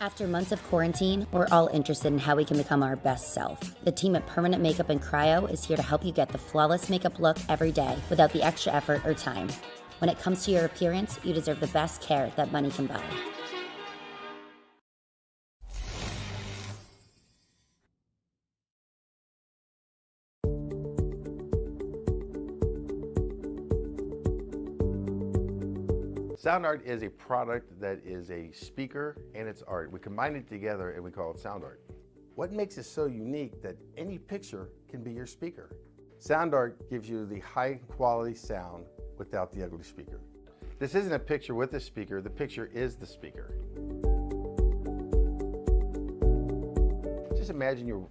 After months of quarantine, we're all interested in how we can become our best self. The team at Permanent Makeup and Cryo is here to help you get the flawless makeup look every day without the extra effort or time. When it comes to your appearance, you deserve the best care that money can buy. Sound Art is a product that is a speaker and it's art. We combine it together and we call it Sound Art. What makes it so unique that any picture can be your speaker? Sound Art gives you the high quality sound without the ugly speaker. This isn't a picture with a speaker, the picture is the speaker. Just imagine your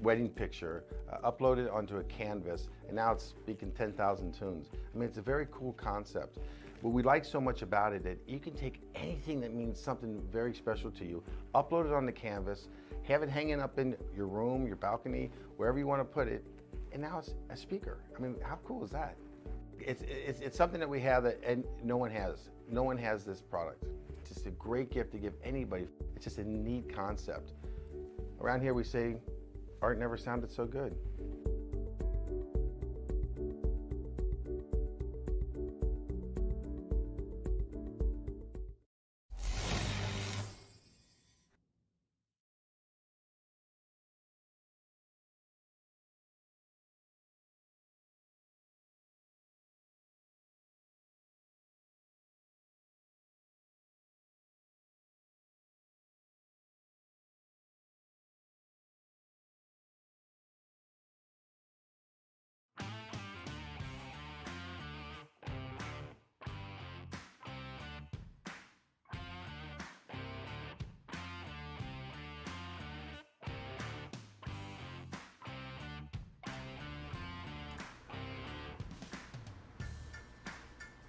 wedding picture uploaded onto a canvas and now it's speaking 10,000 tunes. I mean, it's a very cool concept. What we like so much about it that you can take anything that means something very special to you, upload it on the canvas, have it hanging up in your room, your balcony, wherever you want to put it, and now it's a speaker. I mean, how cool is that? It's something that we have that and no one has. No one has this product. It's just a great gift to give anybody. It's just a neat concept. Around here we say, art never sounded so good.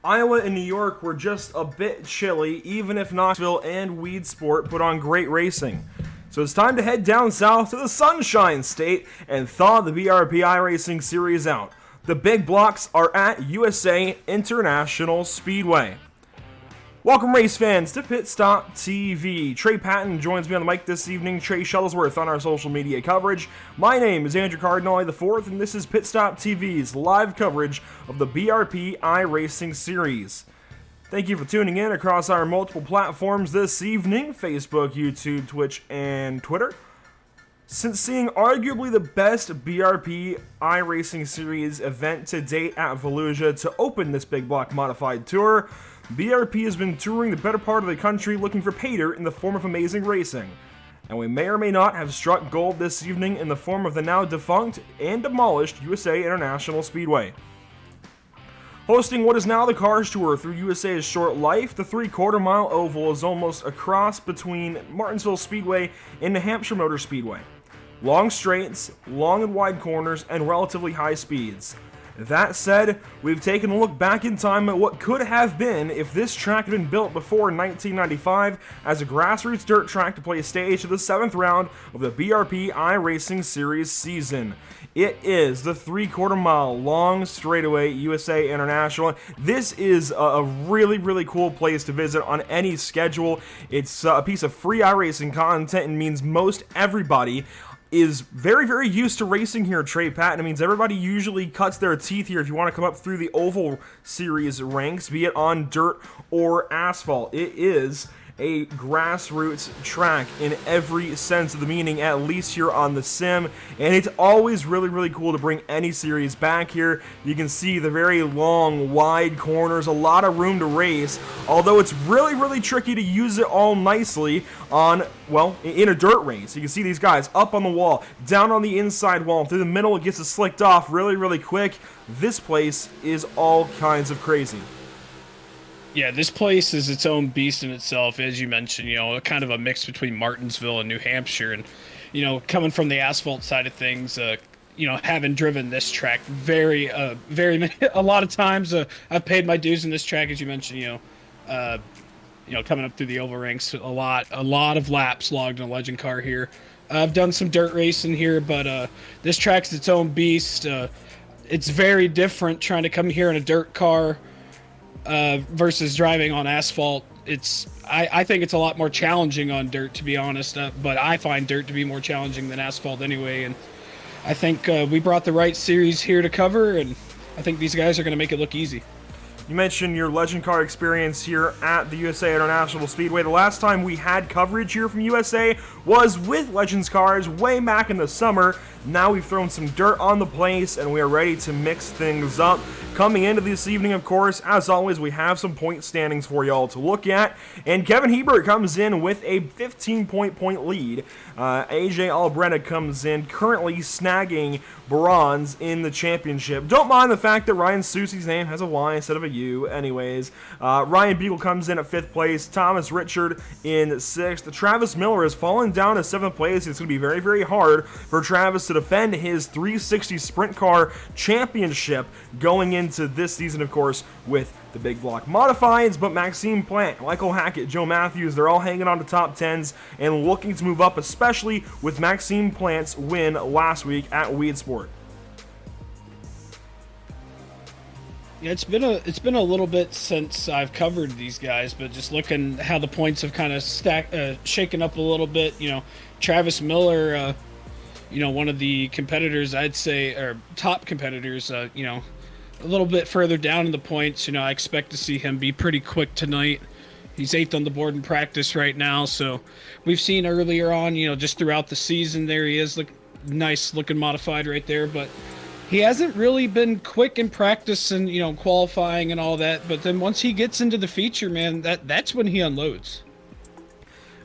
Iowa and New York were just a bit chilly, even if Knoxville and Weedsport put on great racing. So it's time to head down south to the Sunshine State and thaw the BRP iRacing series out. The Big Blocks are at USA International Speedway. Welcome, race fans, to PitStop TV. Trey Patton joins me on the mic this evening. Trey Shuttlesworth on our social media coverage. My name is Andrew Cardinale IV, and this is PitStop TV's live coverage of the BRP iRacing series. Thank you for tuning in across our multiple platforms this evening: Facebook, YouTube, Twitch, and Twitter. Since seeing arguably the best BRP iRacing series event to date at Volusia to open this big block modified tour, BRP has been touring the better part of the country looking for pay dirt in the form of amazing racing. And we may or may not have struck gold this evening in the form of the now defunct and demolished USA International Speedway. Hosting what is now the Cars Tour through USA's short life, the 3/4 mile oval is almost a cross between Martinsville Speedway and New Hampshire Motor Speedway. Long straights, long and wide corners, and relatively high speeds. That said, we've taken a look back in time at what could have been if this track had been built before 1995 as a grassroots dirt track to play stage to the 7th round of the BRP iRacing Series season. It is the 3/4 mile long straightaway USA International. This is a really, really cool place to visit on any schedule. It's a piece of free iRacing content and means most everybody is very, very used to racing here at Trey Patton. It means everybody usually cuts their teeth here if you want to come up through the Oval Series ranks, be it on dirt or asphalt. It is a grassroots track in every sense of the meaning, at least here on the sim, and it's always really, really cool to bring any series back here. You can see the very long, wide corners, a lot of room to race, although it's really, really tricky to use it all nicely on, well, in a dirt race. You can see these guys up on the wall, down on the inside wall, through the middle it gets it slicked off really, really quick. This place is all kinds of crazy. Yeah, this place is its own beast in itself, as you mentioned, you know, kind of a mix between Martinsville and New Hampshire. And, you know, coming from the asphalt side of things, you know, having driven this track very, a lot of times, I've paid my dues in this track, as you mentioned, you know, coming up through the oval ranks, a lot of laps logged in a legend car here. I've done some dirt racing here, but this track's its own beast. It's very different trying to come here in a dirt car versus driving on asphalt. I think it's a lot more challenging on dirt, to be honest. But I find dirt to be more challenging than asphalt anyway. And I think we brought the right series here to cover, and I think these guys are going to make it look easy. You mentioned your legend car experience here at the USA International Speedway. The last time we had coverage here from USA was with Legends cars way back in the summer. Now we've thrown some dirt on the place and we are ready to mix things up. Coming into this evening, of course, as always, we have some point standings for y'all to look at. And Kevin Hebert comes in with a 15-point lead. AJ Albretta comes in currently snagging bronze in the championship. Don't mind the fact that Ryan Susie's name has a Y instead of a U. Anyways, Ryan Beagle comes in at 5th place. Thomas Richard in 6th. Travis Miller has fallen down to 7th place. It's going to be very, very hard for Travis to defend his 360 Sprint Car Championship going into this season, of course, with the Big Block Modifieds. But Maxime Plant, Michael Hackett, Joe Matthews, they're all hanging on to top 10s and looking to move up, especially with Maxime Plant's win last week at Weed Sport. Yeah, it's been a little bit since I've covered these guys, but just looking how the points have kind of shaken up a little bit. Travis Miller, one of the competitors, I'd say, or top competitors, a little bit further down in the points. I expect to see him be pretty quick tonight. He's 8th on the board in practice right now, so we've seen earlier on, just throughout the season, there he is, nice looking modified right there, but he hasn't really been quick in practice and, qualifying and all that, but then once he gets into the feature, man, that's when he unloads.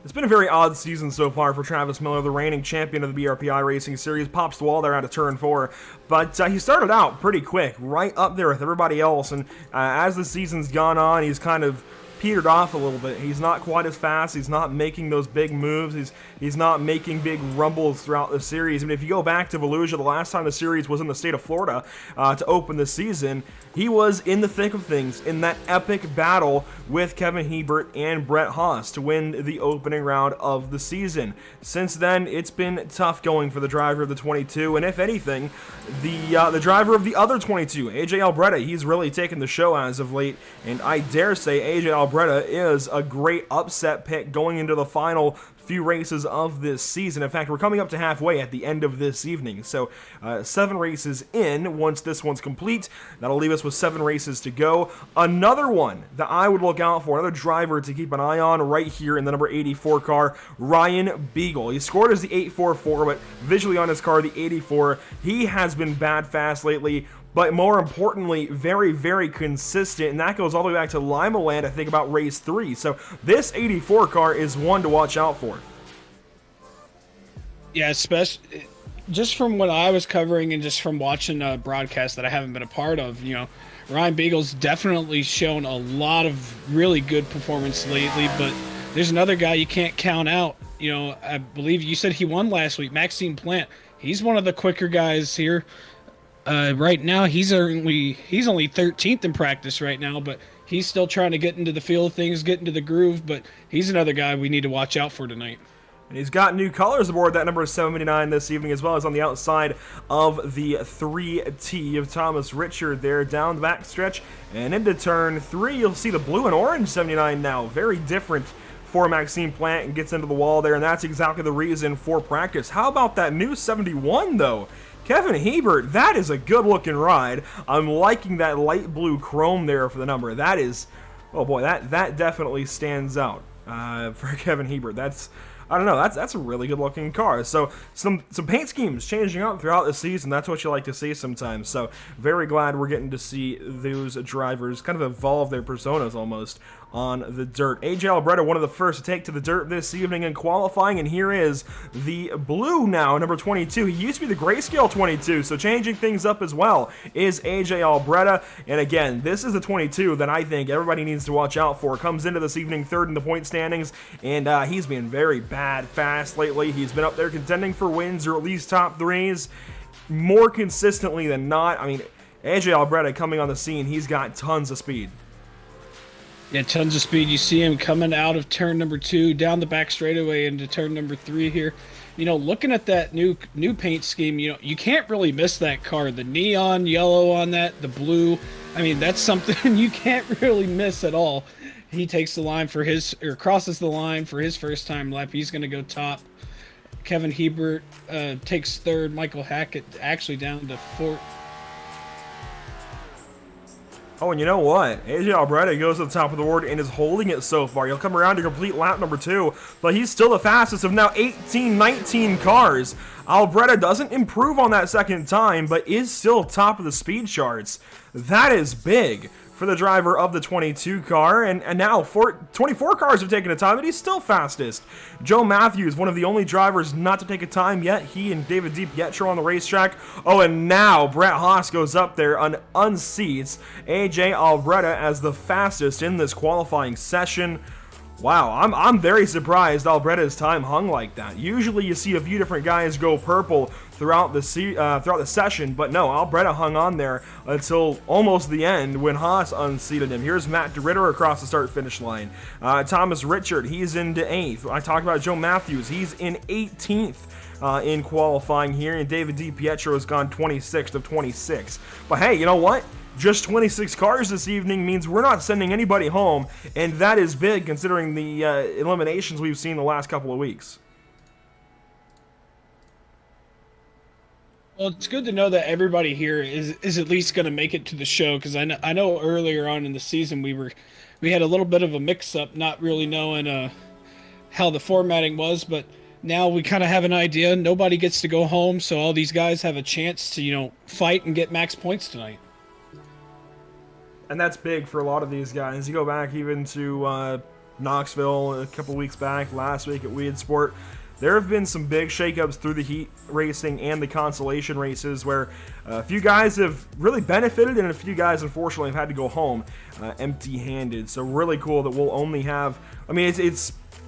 It's been a very odd season so far for Travis Miller, the reigning champion of the BRP iRacing Series. Pops the wall there out of turn 4, but he started out pretty quick, right up there with everybody else, and as the season's gone on, he's kind of petered off a little bit. He's not quite as fast. He's not making those big moves. He's not making big rumbles throughout the series. I mean, if you go back to Volusia, the last time the series was in the state of Florida to open the season, he was in the thick of things in that epic battle with Kevin Hebert and Brett Haas to win the opening round of the season. Since then, it's been tough going for the driver of the 22, and if anything, the driver of the other 22, AJ Albretta, he's really taken the show as of late, and I dare say AJ Albretta is a great upset pick going into the final few races of this season. In fact, we're coming up to halfway at the end of this evening, so 7 races in. Once this one's complete, that'll leave us with 7 races to go. Another one that I would look out for, another driver to keep an eye on right here in the number 84 car, Ryan Beagle. He scored as the 844, but visually on his car, the 84, he has been bad fast lately, but more importantly, very, very consistent, and that goes all the way back to Lima Land, I think, about race 3. So this 84 car is one to watch out for. Yeah, especially just from what I was covering and just from watching a broadcast that I haven't been a part of, Ryan Beagle's definitely shown a lot of really good performance lately, but there's another guy you can't count out. I believe you said he won last week, Maxime Plant. He's one of the quicker guys here. Right now, he's only 13th in practice right now, but he's still trying to get into the feel of things, get into the groove, but he's another guy we need to watch out for tonight. And he's got new colors aboard that number 79 this evening, as well as on the outside of the 3T of Thomas Richard there down the back stretch. And into turn 3, you'll see the blue and orange 79 now. Very different for Maxime Plant, and gets into the wall there, and that's exactly the reason for practice. How about that new 71, though? Kevin Hebert, that is a good-looking ride. I'm liking that light blue chrome there for the number. That is, oh boy, that definitely stands out for Kevin Hebert. I don't know, that's a really good-looking car. So some paint schemes changing up throughout the season. That's what you like to see sometimes. So very glad we're getting to see those drivers kind of evolve their personas almost on the dirt. AJ Albretta, one of the first to take to the dirt this evening in qualifying, and here is the blue now, number 22. He used to be the grayscale 22, so changing things up as well is AJ Albretta. And again, this is the 22 that I think everybody needs to watch out for. Comes into this evening 3rd in the point standings, and he's been very bad fast lately. He's been up there contending for wins or at least top 3s more consistently than not. I mean, AJ Albretta coming on the scene, he's got tons of speed. Yeah, tons of speed. You see him coming out of turn number 2, down the back straightaway into turn number 3 here. Looking at that new paint scheme, you can't really miss that car. The neon yellow on that, the blue. I mean, that's something you can't really miss at all. he takes the line for his, or crosses the line for his first time lap. He's going to go top. Kevin Hebert takes third. Michael Hackett actually down to fourth. Oh, and you know what? AJ Albretta goes to the top of the board and is holding it so far. He'll come around to complete lap number 2, but he's still the fastest of now 18, 19 cars. Albretta doesn't improve on that second time, but is still top of the speed charts. That is big for the driver of the 22 car, and now 24 cars have taken a time, and he's still fastest. Joe Matthews, one of the only drivers not to take a time yet, he and David DiPietro on the racetrack. Oh, and now Brett Haas goes up there and unseats AJ Albretta as the fastest in this qualifying session. Wow, I'm very surprised Albretta's time hung like that. Usually you see a few different guys go purple throughout the session, but no, Albretta hung on there until almost the end when Haas unseated him. Here's Matt DeRitter across the start-finish line. Thomas Richard, he's into 8th. I talked about Joe Matthews, he's in 18th in qualifying here, and David DiPietro has gone 26th of 26. But hey, you know what? Just 26 cars this evening means we're not sending anybody home, and that is big considering the eliminations we've seen the last couple of weeks. Well, it's good to know that everybody here is at least going to make it to the show, because I know earlier on in the season we had a little bit of a mix-up, not really knowing how the formatting was, but now we kind of have an idea. Nobody gets to go home, so all these guys have a chance to, fight and get max points tonight. And that's big for a lot of these guys. You go back even to Knoxville a couple weeks back, last week at Weed Sport. There have been some big shakeups through the heat racing and the consolation races where a few guys have really benefited and a few guys unfortunately have had to go home empty-handed. So really cool that we'll only have,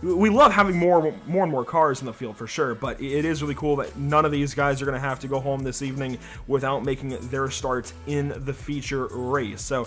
we love having more and more cars in the field for sure, but it is really cool that none of these guys are going to have to go home this evening without making their starts in the feature race. So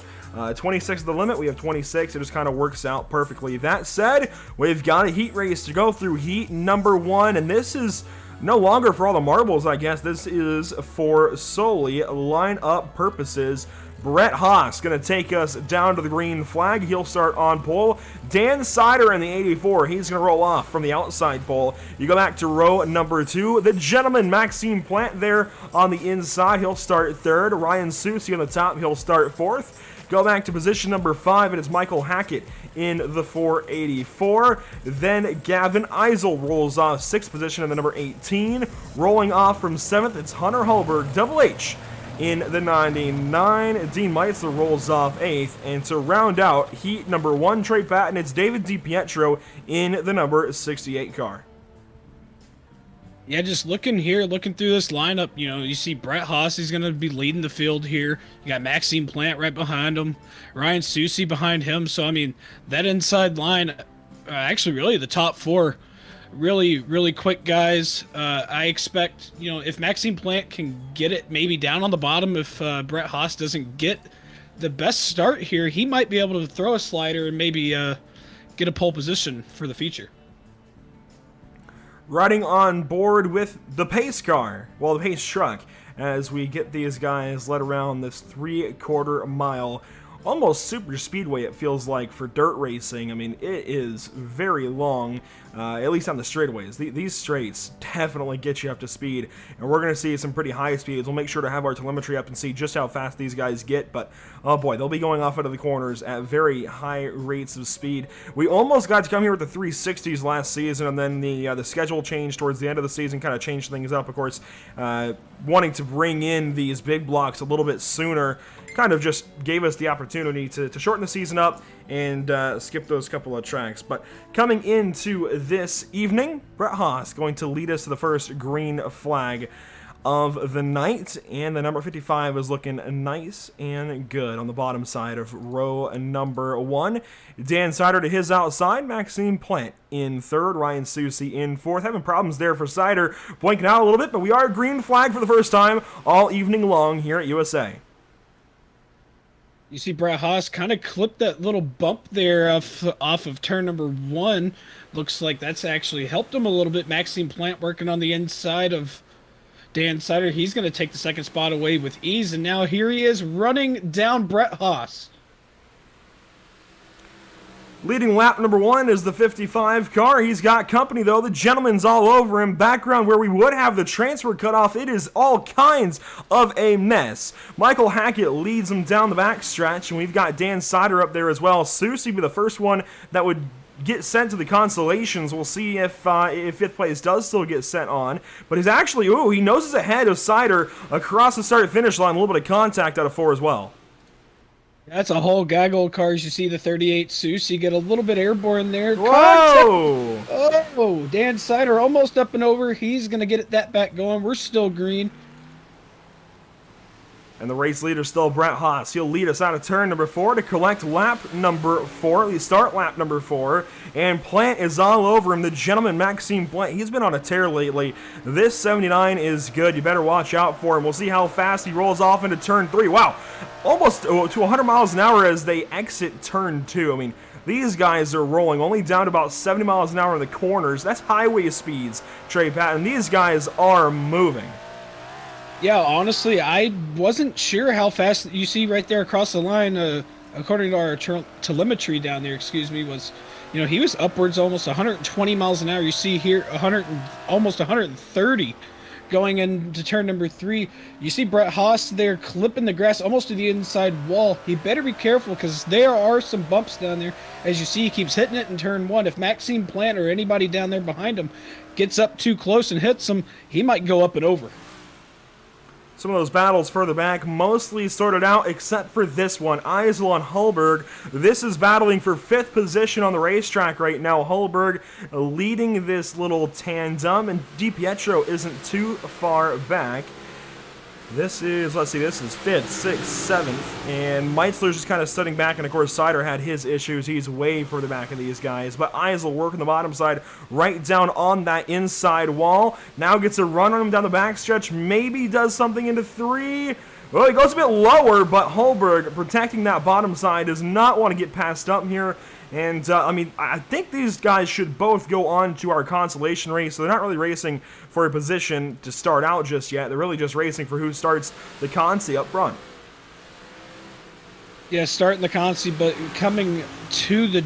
26 is the limit. We have 26. It just kind of works out perfectly. That said, we've got a heat race to go through, heat number 1, and this is no longer for all the marbles, I guess. This is for solely lineup purposes. Brett Haas going to take us down to the green flag. He'll start on pole. Dan Sider in the 84. He's going to roll off from the outside pole. You go back to row number 2. The gentleman, Maxime Plant, there on the inside. He'll start 3rd. Ryan Susi on the top. He'll start 4th. Go back to position number 5, and it's Michael Hackett in the 484. Then Gavin Eisel rolls off 6th position in the number 18. Rolling off from 7th, it's Hunter Hulberg, Double H, in the 99. Dean Meitzler rolls off 8th. And to round out heat number 1, Trey Patton, it's David DiPietro in the number 68 car. Yeah, just looking through this lineup, you see Brett Haas, he's going to be leading the field here. You got Maxime Plant right behind him, Ryan Susi behind him. So, that inside line, actually really the top 4, really, really quick guys. I expect, if Maxime Plant can get it maybe down on the bottom, if Brett Haas doesn't get the best start here, he might be able to throw a slider and maybe get a pole position for the feature. Riding on board with the pace car, the pace truck, as we get these guys led around this 3/4 mile, almost super speedway it feels like for dirt racing. It is very long, at least on the straightaways. These straights definitely get you up to speed, and we're going to see some pretty high speeds. We'll make sure to have our telemetry up and see just how fast these guys get, but oh boy, they'll be going off into the corners at very high rates of speed. We almost got to come here with the 360s last season, and then the schedule changed towards the end of the season, kind of changed things up, of course, wanting to bring in these big blocks a little bit sooner. Kind of just gave us the opportunity to shorten the season up and skip those couple of tracks. But coming into this evening, Brett Haas going to lead us to the first green flag of the night, and the number 55 is looking nice and good on the bottom side of row number 1. Dan Sider to his outside, Maxime Plant in 3rd, Ryan Susi in 4th. Having problems there for Sider, blinking out a little bit, but we are green flag for the first time all evening long here at USA. You see Brett Haas kind of clipped that little bump there off of turn number 1. Looks like that's actually helped him a little bit. Maxime Plant working on the inside of Dan Sider. He's going to take the second spot away with ease, and now here he is running down Brett Haas. Leading lap number 1 is the 55 car. He's got company, though. The gentleman's all over him. Background where we would have the transfer cutoff, it is all kinds of a mess. Michael Hackett leads him down the backstretch, and we've got Dan Sider up there as well. Susie will be the first one that would get sent to the consolations. We'll see if 5th place does still get sent on. But he's actually, he noses ahead of Sider across the start-finish line. A little bit of contact out of 4 as well. That's a whole gaggle of cars. You see the 38 Susie get a little bit airborne there. Whoa! Oh, Dan Sider almost up and over. He's going to get that back going. We're still green. And the race leader still Brett Haas. He'll lead us out of turn number 4 to collect lap number 4. We start lap number 4. And Plant is all over him. The gentleman, Maxime Plant, he's been on a tear lately. This 79 is good. You better watch out for him. We'll see how fast he rolls off into turn 3. Wow, almost to 100 miles an hour as they exit turn 2. I mean, these guys are rolling only down to about 70 miles an hour in the corners. That's highway speeds, Trey Patton. These guys are moving. Yeah, honestly, I wasn't sure how fast. You see right there across the line, according to our telemetry down there, was, he was upwards almost 120 miles an hour. You see here almost 130 going into turn number 3. You see Brett Haas there clipping the grass almost to the inside wall. He better be careful because there are some bumps down there. As you see, he keeps hitting it in turn 1. If Maxime Plant or anybody down there behind him gets up too close and hits him, he might go up and over. Some of those battles further back mostly sorted out except for this one, Eisel and Hulberg. This is battling for 5th position on the racetrack right now. Hulberg leading this little tandem, and DiPietro isn't too far back. This is, this is 5th, 6th, 7th, and Meitzler's just kind of sitting back, and of course Sider had his issues. He's way further back of these guys, but Eisel working the bottom side right down on that inside wall. Now gets a run on him down the backstretch, maybe does something into 3. Well, he goes a bit lower, but Hulberg protecting that bottom side does not want to get passed up here. And, I think these guys should both go on to our consolation race, so they're not really racing for a position to start out just yet. They're really just racing for who starts the consi up front. Yeah, starting the consi, but coming to the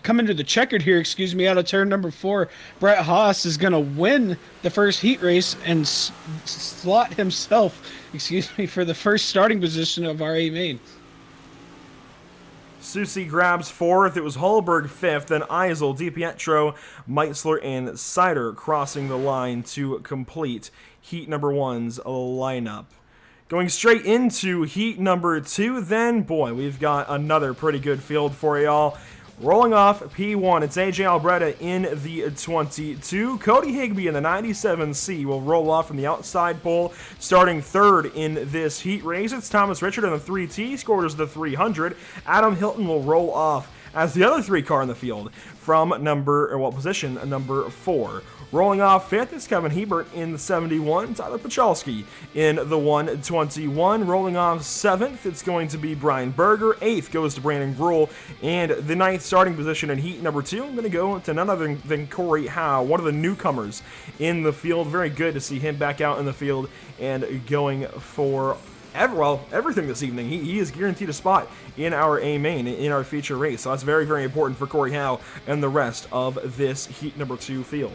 coming to the checkered here, out of turn number 4, Brett Haas is going to win the first heat race and slot himself, for the first starting position of our A main. Susie grabs 4th. It was Hulberg 5th, then Eisel, DiPietro, Meitzler, and Sider crossing the line to complete heat number 1's lineup. Going straight into heat number 2, then, boy, we've got another pretty good field for y'all. Rolling off P1, it's AJ Albretta in the 22. Cody Higbee in the 97C will roll off from the outside pole, starting 3rd in this heat race. It's Thomas Richard in the 3T, scores the 300. Adam Hilton will roll off as the other 3 car in the field from position number 4. Rolling off 5th is Kevin Hebert in the 71. Tyler Pachalski in the 121. Rolling off 7th, it's going to be Brian Berger. 8th goes to Brandon Gruhl. And the 9th starting position in heat number 2, I'm going to go to none other than Corey Howe, one of the newcomers in the field. Very good to see him back out in the field and going for everything this evening. He is guaranteed a spot in our A main, in our feature race. So that's very, very important for Corey Howe and the rest of this heat number 2 field.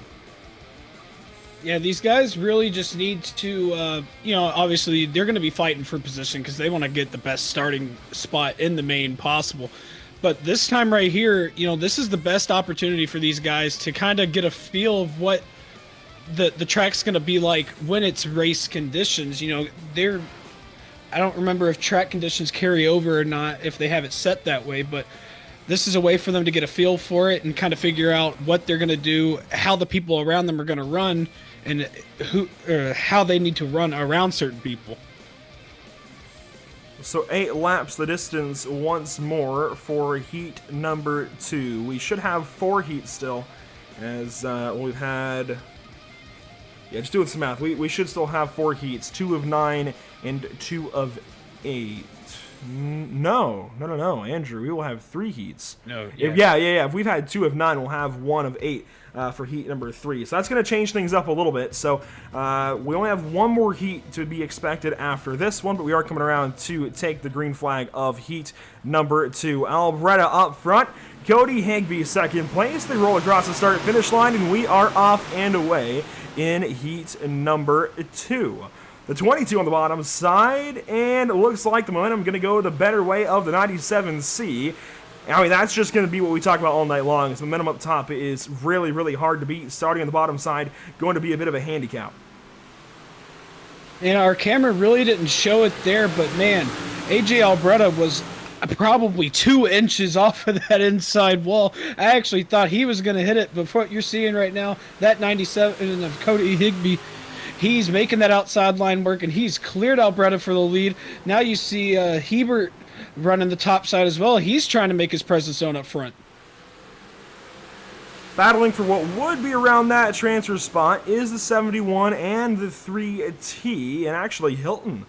Yeah, these guys really just need to, obviously they're going to be fighting for position because they want to get the best starting spot in the main possible. But this time right here, this is the best opportunity for these guys to kind of get a feel of what the track's going to be like when it's race conditions. I don't remember if track conditions carry over or not, if they have it set that way, but this is a way for them to get a feel for it and kind of figure out what they're going to do, how the people around them are going to run, and how they need to run around certain people. So 8 laps the distance once more for heat number 2. We should have 4 heats still, as we've had... Yeah, just doing some math. We should still have 4 heats, 2 of 9 and 2 of 8. No, Andrew. We will have 3 heats. No, yeah. If we've had 2 of 9, we'll have 1 of 8 for heat number 3. So that's going to change things up a little bit. So we only have 1 more heat to be expected after this one, but we are coming around to take the green flag of heat number 2. Alberta up front. Cody Higbee second place. They roll across the start-finish line, and we are off and away in heat number 2. The 22 on the bottom side, and it looks like the momentum going to go the better way of the 97C. I mean, that's just going to be what we talk about all night long. The momentum up top is really, really hard to beat. Starting on the bottom side, going to be a bit of a handicap. And our camera really didn't show it there, but man, AJ Alberta was probably 2 inches off of that inside wall. I actually thought he was going to hit it, but what you're seeing right now, that 97 of Cody Higbee, he's making that outside line work, and he's cleared Alberta for the lead. Now you see Hebert running the top side as well. He's trying to make his presence known up front. Battling for what would be around that transfer spot is the 71 and the 3T, and actually Hilton.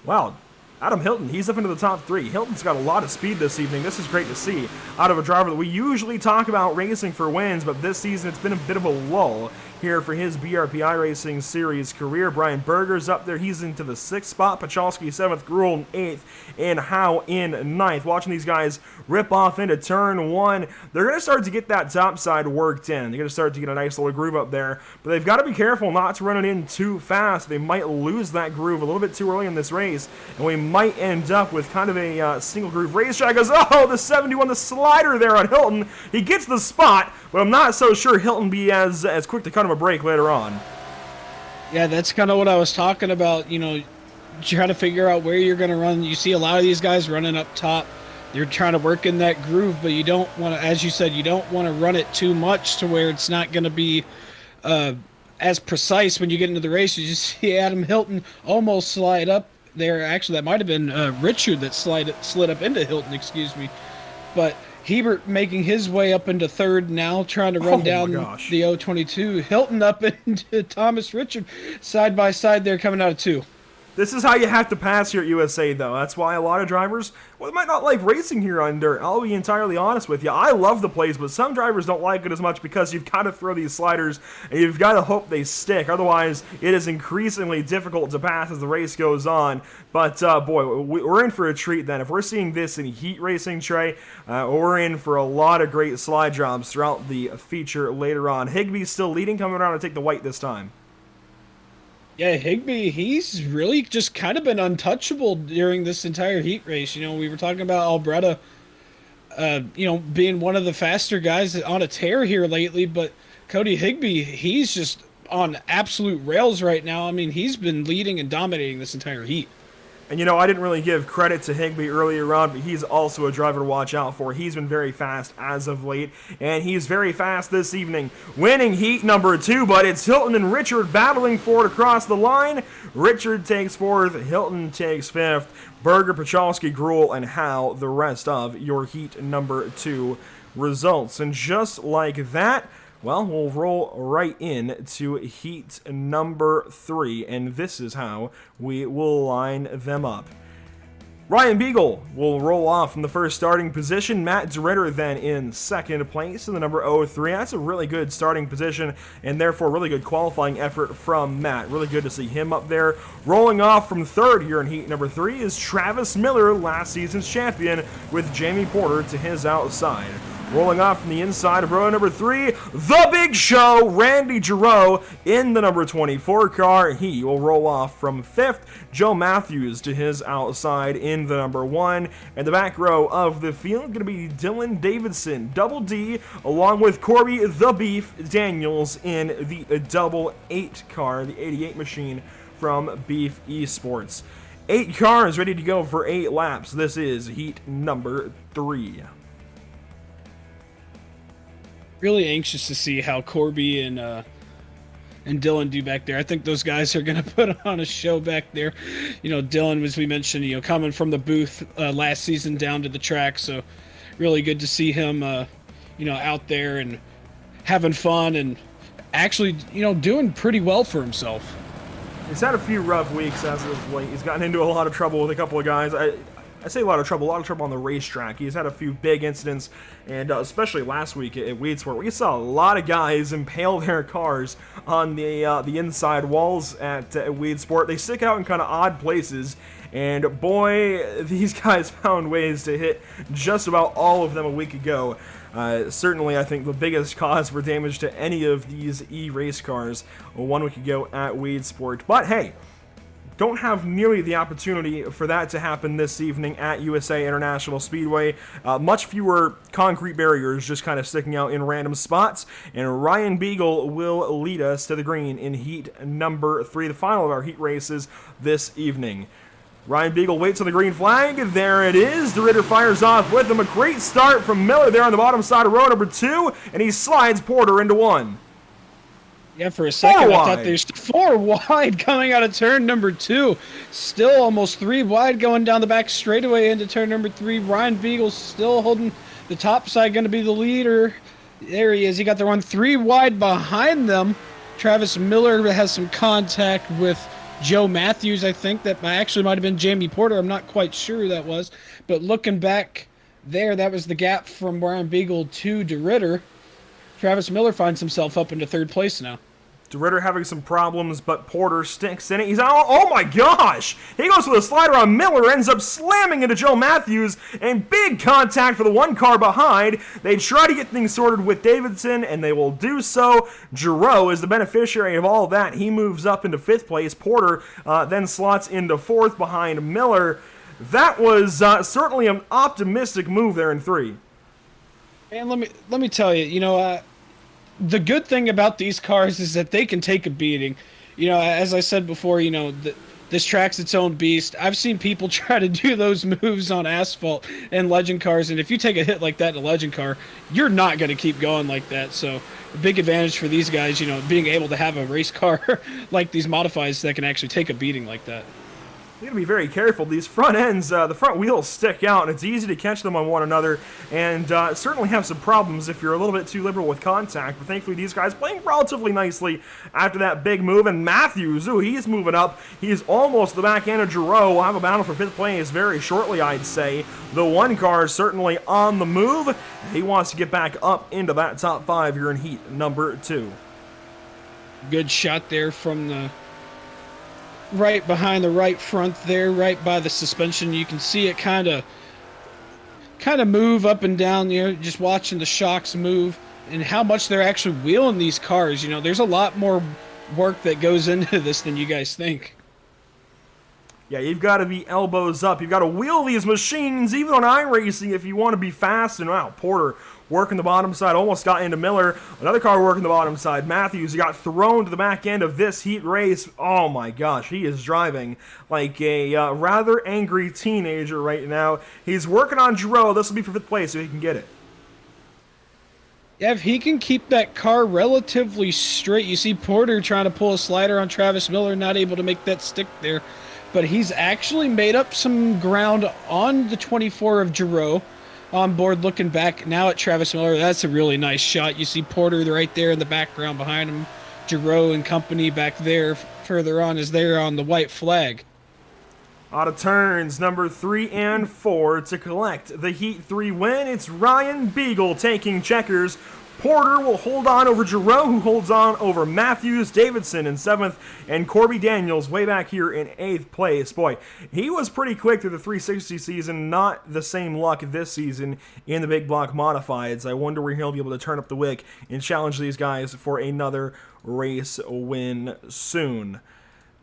Wow. Adam Hilton, he's up into the top 3. Hilton's got a lot of speed this evening. This is great to see out of a driver that we usually talk about racing for wins, but this season it's been a bit of a lull here for his BRP iRacing Series career. Brian Berger's up there. He's into the 6th spot. Pachalski 7th, Gruel 8th, and Howe in 9th. Watching these guys rip off into turn 1. They're going to start to get that top side worked in. They're going to start to get a nice little groove up there, but they've got to be careful not to run it in too fast. They might lose that groove a little bit too early in this race, and we might end up with kind of a single groove racetrack. Goes, oh, the 71, the slider there on Hilton. He gets the spot, but I'm not so sure Hilton be as quick to cut him a break later on. Yeah, that's kind of what I was talking about. You know, trying to figure out where you're going to run. You see a lot of these guys running up top. You're trying to work in that groove, but you don't want to, as you said, you don't want to run it too much to where it's not going to be as precise when you get into the race. You just see Adam Hilton almost slide up there. Actually, that might have been Richard that slid up into Hilton, excuse me. But Hebert making his way up into 3rd now, trying to run down the 022. Hilton up into Thomas Richard, side by side there, coming out of 2. This is how you have to pass here at USA, though. That's why a lot of drivers, well, they might not like racing here on dirt. I'll be entirely honest with you. I love the plays, but some drivers don't like it as much because you've got to throw these sliders, and you've got to hope they stick. Otherwise, it is increasingly difficult to pass as the race goes on. But, boy, we're in for a treat then. If we're seeing this in heat racing, Trey, we're in for a lot of great slide jobs throughout the feature later on. Higbee's still leading, coming around to take the white this time. Yeah, Higbee, he's really just kind of been untouchable during this entire heat race. You know, we were talking about Alberta, you know, being one of the faster guys on a tear here lately, but Cody Higbee, he's just on absolute rails right now. I mean, he's been leading and dominating this entire heat. And, you know, I didn't really give credit to Higbee earlier on, but he's also a driver to watch out for. He's been very fast as of late, and he's very fast this evening, winning heat number 2, but it's Hilton and Richard battling for it across the line. Richard takes 4th, Hilton takes 5th, Berger, Pachalski, Gruel, and Howe, the rest of your heat number 2 results. And just like that, well, we'll roll right in to heat number 3, and this is how we will line them up. Ryan Beagle will roll off from the first starting position. Matt Dritter then in second place in the number 03. That's a really good starting position, and therefore really good qualifying effort from Matt. Really good to see him up there. Rolling off from third here in heat number 3 is Travis Miller, last season's champion, with Jamie Porter to his outside. Rolling off from the inside of row number 3, the Big Show, Randy Giroux in the number 24 car. He will roll off from 5th. Joe Matthews to his outside in the number 1. And the back row of the field going to be Dylan Davidson, Double D, along with Corby the Beef Daniels in the double 8 car, the 88 machine from Beef Esports. 8 cars ready to go for 8 laps. This is heat number 3. Really anxious to see how Corby and Dylan do back there. I think those guys are going to put on a show back there. You know, Dylan, as we mentioned, you know, coming from the booth last season down to the track, so really good to see him, you know, out there and having fun and actually, you know, doing pretty well for himself. He's had a few rough weeks as of late. He's gotten into a lot of trouble with a couple of guys. I say a lot of trouble on the racetrack. He's had a few big incidents, and especially last week at Weedsport, we saw a lot of guys impale their cars on the inside walls at Weedsport. They stick out in kind of odd places, and boy, these guys found ways to hit just about all of them a week ago. Certainly, I think the biggest cause for damage to any of these E-race cars 1 week ago at Weedsport. But hey, don't have nearly the opportunity for that to happen this evening at USA International Speedway. Much fewer concrete barriers just kind of sticking out in random spots. And Ryan Beagle will lead us to the green in heat number 3, the final of our heat races this evening. Ryan Beagle waits on the green flag. There it is. DeRitter fires off with him. A great start from Miller there on the bottom side of row number 2. And he slides Porter into 1. Yeah, for a second, I thought there's 4 wide coming out of turn number 2. Still almost 3 wide going down the back straightaway into turn number 3. Ryan Beagle still holding the top side, going to be the leader. There he is. He got the run 3 wide behind them. Travis Miller has some contact with Joe Matthews, I think. That actually might have been Jamie Porter. I'm not quite sure who that was. But looking back there, that was the gap from Ryan Beagle to DeRitter. Travis Miller finds himself up into 3rd place now. DeRitter having some problems, but Porter sticks in it. He's out. Oh my gosh! He goes with a slider on Miller, ends up slamming into Joe Matthews, and big contact for the 1 car behind. They try to get things sorted with Davidson, and they will do so. Giroux is the beneficiary of all of that. He moves up into 5th place. Porter then slots into 4th behind Miller. That was certainly an optimistic move there in 3. And let me tell you, the good thing about these cars is that they can take a beating. As I said before, this track's its own beast. I've seen people try to do those moves on asphalt and legend cars, and if you take a hit like that in a legend car, you're not going to keep going like that. So a big advantage for these guys, being able to have a race car like these modifieds that can actually take a beating like that. You gotta be very careful. These front ends, the front wheels stick out, and it's easy to catch them on one another, and certainly have some problems if you're a little bit too liberal with contact. But thankfully, these guys playing relatively nicely after that big move. And Matthews, he's moving up. He's almost the back end of Giroux. We'll have a battle for 5th place very shortly, I'd say. The 1 car is certainly on the move. He wants to get back up into that top 5 here in heat number 2. Good shot there from the right behind the right front there, right by the suspension. You can see it kind of move up and down, just watching the shocks move and how much they're actually wheeling these cars. There's a lot more work that goes into this than you guys think. Yeah, you've got to be elbows up. You've got to wheel these machines, even on iRacing, if you want to be fast. And wow, Porter working the bottom side, almost got into Miller. Another car working the bottom side. Matthews, he got thrown to the back end of this heat race. Oh my gosh, he is driving like a rather angry teenager right now. He's working on Giroux. This will be for 5th place, so he can get it. Yeah, if he can keep that car relatively straight. You see Porter trying to pull a slider on Travis Miller, not able to make that stick there. But he's actually made up some ground on the 24 of Giroux. On board looking back now at Travis Miller. That's a really nice shot. You see Porter right there in the background behind him. Giroux and company back there further on is there on the white flag. Out of turns number 3 and 4 to collect the Heat 3 win. It's Ryan Beagle taking checkers. Porter will hold on over Giroux, who holds on over Matthews, Davidson in 7th, and Corby Daniels way back here in 8th place. Boy, he was pretty quick through the 360 season, not the same luck this season in the Big Block Modifieds. I wonder where he'll be able to turn up the wick and challenge these guys for another race win soon.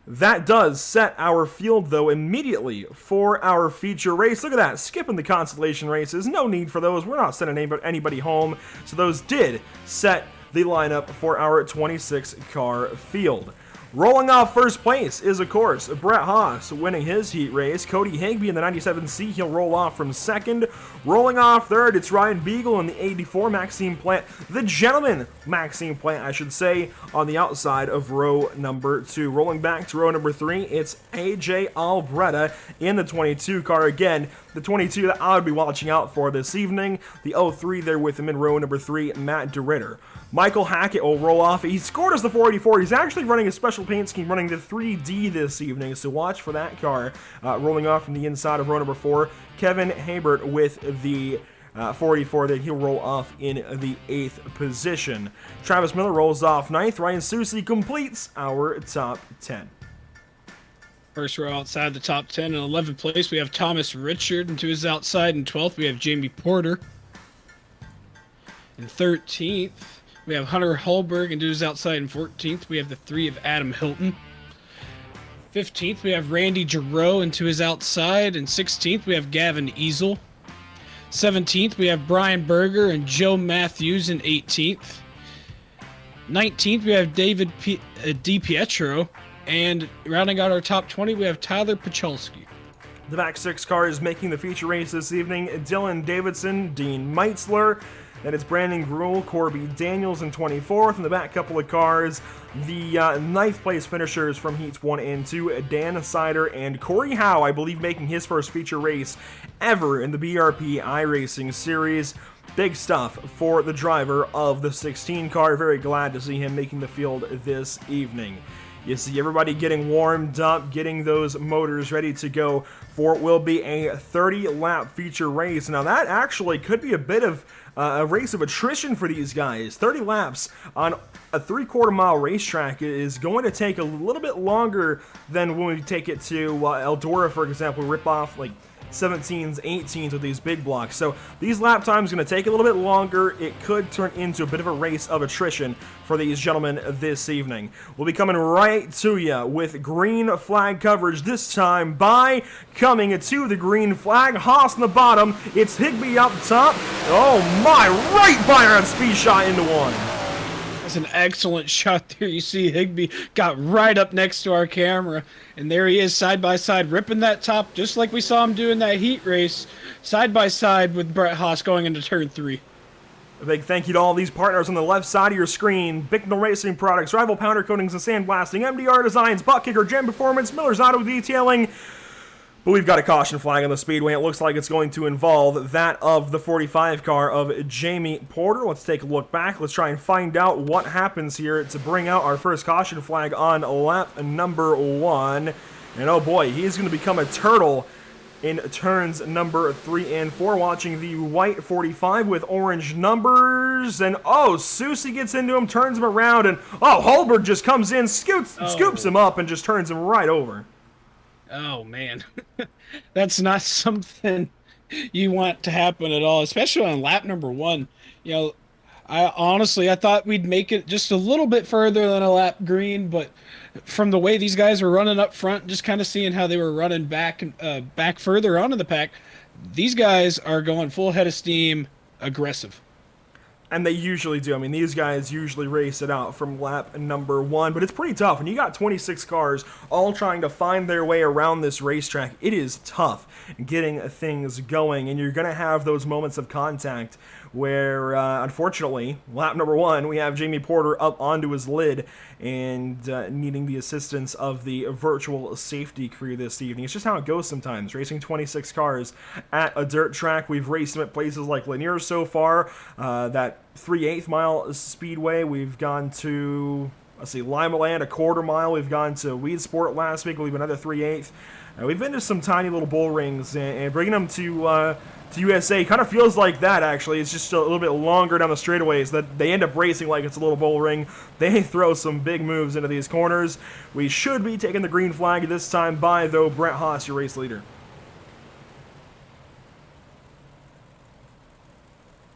That does set our field, though, immediately for our feature race. Look at that, skipping the consolation races. No need for those. We're not sending anybody home. So those did set the lineup for our 26-car field. Rolling off 1st place is, of course, Brett Haas winning his heat race. Cody Higbee in the 97C, he'll roll off from 2nd. Rolling off 3rd, it's Ryan Beagle in the 84, Maxime Plant, the gentleman Maxime Plant, I should say, on the outside of row number 2. Rolling back to row number 3, it's AJ Albretta in the 22 car again. The 22 that I would be watching out for this evening. The 03 there with him in row number 3, Matt DeRitter. Michael Hackett will roll off. He scored as the 484. He's actually running a special paint scheme, running the 3D this evening, so watch for that car rolling off from the inside of row number 4. Kevin Habert with the 484 that he'll roll off in the 8th position. Travis Miller rolls off 9th. Ryan Susi completes our top 10. First row outside the top 10. In 11th place, we have Thomas Richard. And to his outside, in 12th, we have Jamie Porter. In 13th, we have Hunter Holberg. And to his outside, in 14th, we have the 3 of Adam Hilton. 15th, we have Randy Giroux. And to his outside, in 16th, we have Gavin Easel. 17th, we have Brian Berger and Joe Matthews in 18th. 19th, we have David DiPietro. And rounding out our top 20, we have Tyler Pacholski. The back 6 cars making the feature race this evening: Dylan Davidson, Dean Meitzler, then it's Brandon Gruhl, Corby Daniels in 24th. In the back couple of cars, the 9th place finishers from heats 1 and 2, Dan Sider and Corey Howe, I believe making his first feature race ever in the BRP iRacing series. Big stuff for the driver of the 16 car. Very glad to see him making the field this evening. You see everybody getting warmed up, getting those motors ready to go for what will be a 30-lap feature race. Now that actually could be a bit of a race of attrition for these guys. 30 laps on a 3/4 mile racetrack is going to take a little bit longer than when we take it to Eldora, for example. Rip off like 17s, 18s with these big blocks. So these lap times are going to take a little bit longer. It could turn into a bit of a race of attrition for these gentlemen this evening. We'll be coming right to you with green flag coverage, this time by coming to the green flag. Haas in the bottom. It's Higbee up top. Oh my, right by on speed shot into one. That's an excellent shot there. You see Higbee got right up next to our camera, and there he is side by side, ripping that top just like we saw him doing that heat race, side by side with Brett Haas going into turn 3. A big thank you to all these partners on the left side of your screen: Bicknell Racing Products, Rival Powder Coatings and Sandblasting, MDR Designs, Butt Kicker, Gem Performance, Miller's Auto Detailing. But we've got a caution flag on the speedway. It looks like it's going to involve that of the 45 car of Jamie Porter. Let's take a look back. Let's try and find out what happens here to bring out our first caution flag on lap number 1. And oh boy, he's going to become a turtle in turns number 3 and 4. Watching the white 45 with orange numbers. And oh, Susie gets into him, turns him around. And oh, Holberg just comes in, scoops him up, and just turns him right over. Oh man, that's not something you want to happen at all, especially on lap number 1. You know, I thought we'd make it just a little bit further than a lap green, but from the way these guys were running up front, just kind of seeing how they were running back further onto the pack, these guys are going full head of steam, aggressive. And they usually do. I mean, these guys usually race it out from lap number 1, but it's pretty tough. When you got 26 cars all trying to find their way around this racetrack, it is tough getting things going, and you're going to have those moments of contact where, unfortunately, lap number 1, we have Jamie Porter up onto his lid and needing the assistance of the virtual safety crew this evening. It's just how it goes sometimes. Racing 26 cars at a dirt track. We've raced them at places like Lanier so far. That 3/8 mile speedway. We've gone to, let's see, Limaland, a 1/4 mile. We've gone to Weed Sport last week. We've another 3/8. We've been to some tiny little bull rings, and bringing them to USA kind of feels like that, actually. It's just a little bit longer down the straightaways that they end up racing like it's a little bull ring. They throw some big moves into these corners. We should be taking the green flag this time by, though, Brett Haas, your race leader.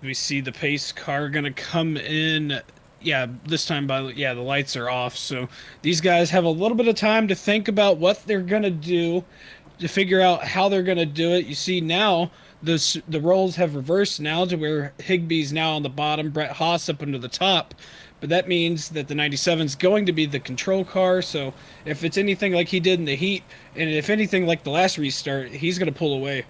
We see the pace car going to come in. Yeah, this time the lights are off. So these guys have a little bit of time to think about what they're going to do, to figure out how they're going to do it. You see now the roles have reversed now to where Higbee's now on the bottom, Brett Haas up into the top. But that means that the 97 is going to be the control car. So if it's anything like he did in the heat, and if anything like the last restart, he's going to pull away.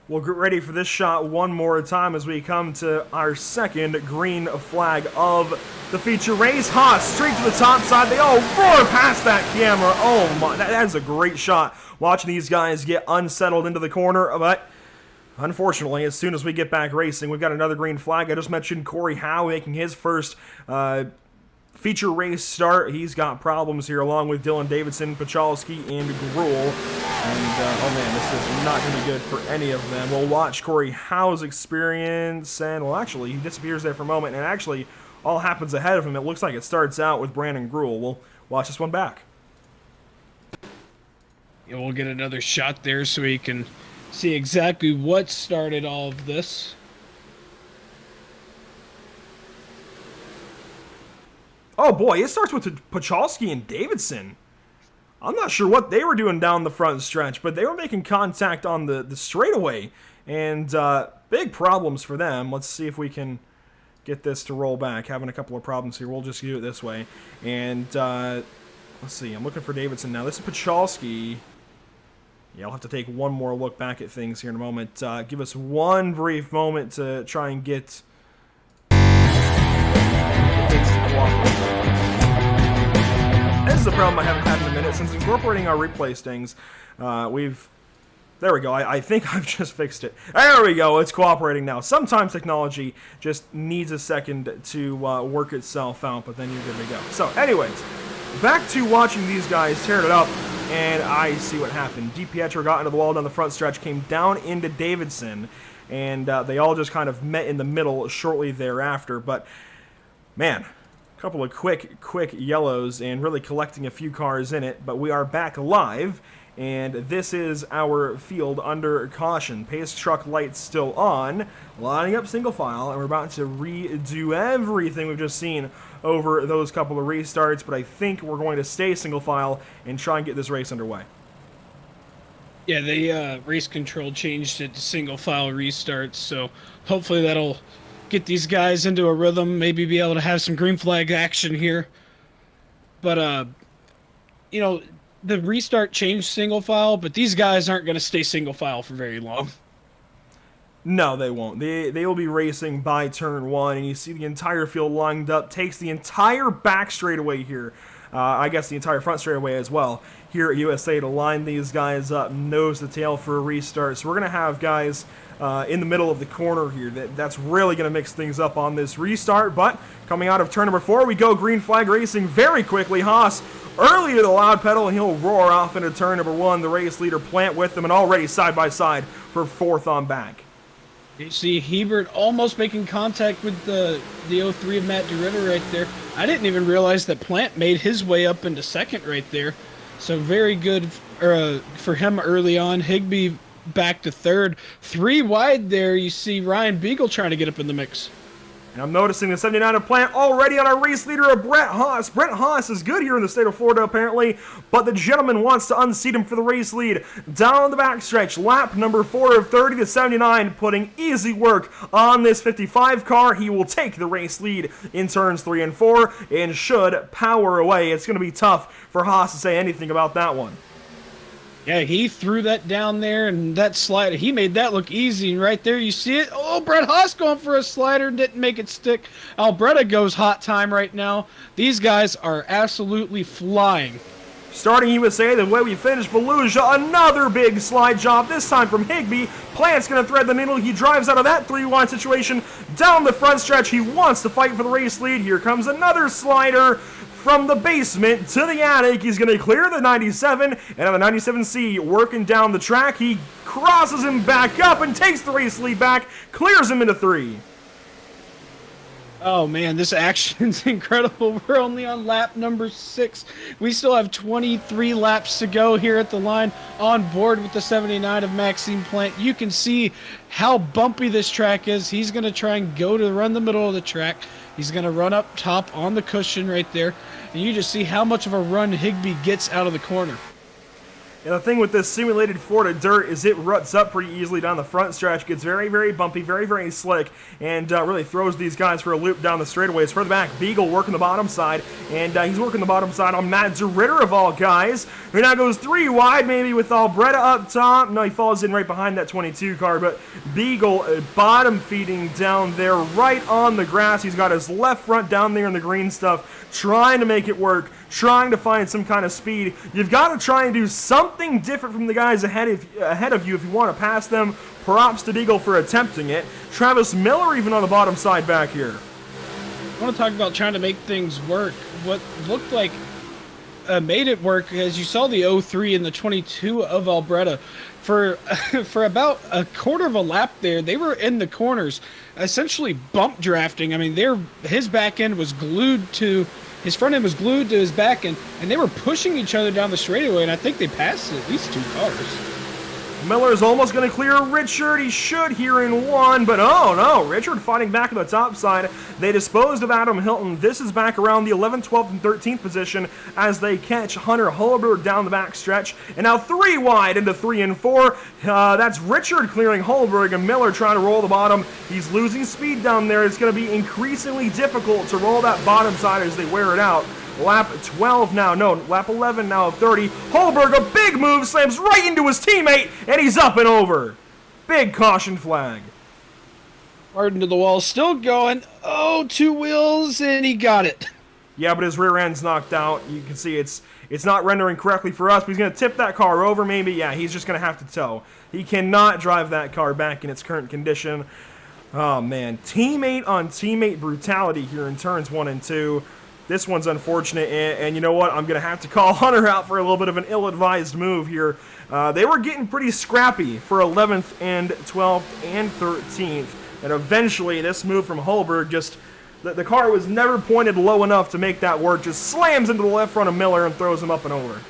We'll get ready for this shot one more time as we come to our second green flag of the feature race. Haas straight to the top side. They all roar past that camera. Oh my, that is a great shot. Watching these guys get unsettled into the corner, but Unfortunately, as soon as we get back racing, we've got another green flag. I just mentioned Corey Howe making his first feature race start. He's got problems here, along with Dylan Davidson, Pachalski, and Gruhl. And, oh man, this is not going to be good for any of them. We'll watch Corey Howe's experience, and, well, actually, he disappears there for a moment, and actually, all happens ahead of him. It looks like it starts out with Brandon Gruhl. We'll watch this one back. Yeah, we'll get another shot there so we can see exactly what started all of this. Oh boy, it starts with Pachalski and Davidson. I'm not sure what they were doing down the front stretch, but they were making contact on the straightaway, and big problems for them. Let's see if we can get this to roll back. Having a couple of problems here. We'll just do it this way. And let's see, I'm looking for Davidson now. This is Pachalski. Yeah, I'll have to take one more look back at things here in a moment. Give us one brief moment to try and get things to cooperate. This is a problem I haven't had in a minute. Since incorporating our replay stings, there we go. I think I've just fixed it. There we go. It's cooperating now. Sometimes technology just needs a second to work itself out, but then you're good to go. So, anyways, back to watching these guys tear it up, and I see what happened. DiPietro got into the wall down the front stretch, came down into Davidson, and they all just kind of met in the middle shortly thereafter. But, man, a couple of quick yellows and really collecting a few cars in it. But we are back live, and this is our field under caution. Pace truck lights still on, lining up single file, and we're about to redo everything we've just seen over those couple of restarts, but I think we're going to stay single file and try and get this race underway. Yeah, the race control changed it to single file restarts, so hopefully that'll get these guys into a rhythm, maybe be able to have some green flag action here. But, you know, the restart changed single file, but these guys aren't going to stay single file for very long. No, they won't. They will be racing by turn one, and you see the entire field lined up, takes the entire back straightaway here. I guess the entire front straightaway as well here at USA to line these guys up nose to tail for a restart. So we're going to have guys in the middle of the corner here. That's really going to mix things up on this restart, but coming out of turn number 4, we go green flag racing very quickly. Haas early to the loud pedal, and he'll roar off into turn number 1. The race leader Plant with him, and already side by side for 4th on back. You see Hebert almost making contact with the 03 of Matt DeRitter right there. I didn't even realize that Plant made his way up into 2nd right there. So very good for him early on. Higbee back to 3rd. 3 wide there, you see Ryan Beagle trying to get up in the mix. And I'm noticing the 79 of Plant already on our race leader of Brett Haas. Brett Haas is good here in the state of Florida, apparently, but the gentleman wants to unseat him for the race lead. Down the backstretch, lap number 4 of 30 to 79, putting easy work on this 55 car. He will take the race lead in turns 3 and 4 and should power away. It's going to be tough for Haas to say anything about that one. Yeah, he threw that down there, and that slider, he made that look easy. And right there, you see it. Oh, Brett Haas going for a slider, didn't make it stick. Alberta goes hot time right now. These guys are absolutely flying. Starting USA, the way we finished Volusia, another big slide job, this time from Higbee. Plant's going to thread the needle. He drives out of that 3-wide situation down the front stretch. He wants to fight for the race lead. Here comes another slider from the basement to the attic. He's going to clear the 97, and on the 97C working down the track, he crosses him back up and takes the race lead back, clears him into 3. Oh man, this action's incredible. We're only on lap number 6. We still have 23 laps to go here at the line, on board with the 79 of Maxime Plant. You can see how bumpy this track is. He's going to try and go to run the middle of the track. He's going to run up top on the cushion right there. And you just see how much of a run Higbee gets out of the corner. And the thing with this simulated Florida dirt is it ruts up pretty easily down the front stretch, gets very, very bumpy, very, very slick, and really throws these guys for a loop down the straightaways. Further back, Beagle working the bottom side, and he's working the bottom side on Matt DeRitter of all guys, who now goes 3 wide, maybe with Alberta up top. No, he falls in right behind that 22 car, but Beagle bottom feeding down there right on the grass. He's got his left front down there in the green stuff, trying to make it work. trying to find some kind of speed. You've got to try and do something different from the guys ahead of you if you want to pass them. Props to Deagle for attempting it. Travis Miller even on the bottom side back here. I want to talk about trying to make things work. What looked like made it work, as you saw the 03 and the 22 of Alberta. For about a quarter of a lap there, they were in the corners, essentially bump drafting. I mean, his back end was glued to his front end was glued to his back end, and they were pushing each other down the straightaway, and I think they passed at least 2 cars. Miller's almost going to clear Richard. He should here in 1, but oh no, Richard fighting back on the top side. They disposed of Adam Hilton. This is back around the 11th, 12th, and 13th position as they catch Hunter Hulberg down the back stretch. And now 3 wide into 3 and 4. That's Richard clearing Hulberg, and Miller trying to roll the bottom. He's losing speed down there. It's going to be increasingly difficult to roll that bottom side as they wear it out. Lap 12 now, no, lap 11 now of 30. Hulberg, a big move, slams right into his teammate, and he's up and over. Big caution flag. Martin to the wall, still going. Oh, 2 wheels, and he got it. Yeah, but his rear end's knocked out. You can see it's not rendering correctly for us, but he's going to tip that car over maybe. Yeah, he's just going to have to tow. He cannot drive that car back in its current condition. Oh, man. Teammate on teammate brutality here in turns 1 and 2. This one's unfortunate, and you know what? I'm going to have to call Hunter out for a little bit of an ill-advised move here. They were getting pretty scrappy for 11th and 12th and 13th, and eventually this move from Hulberg just... The car was never pointed low enough to make that work, just slams into the left front of Miller and throws him up and over.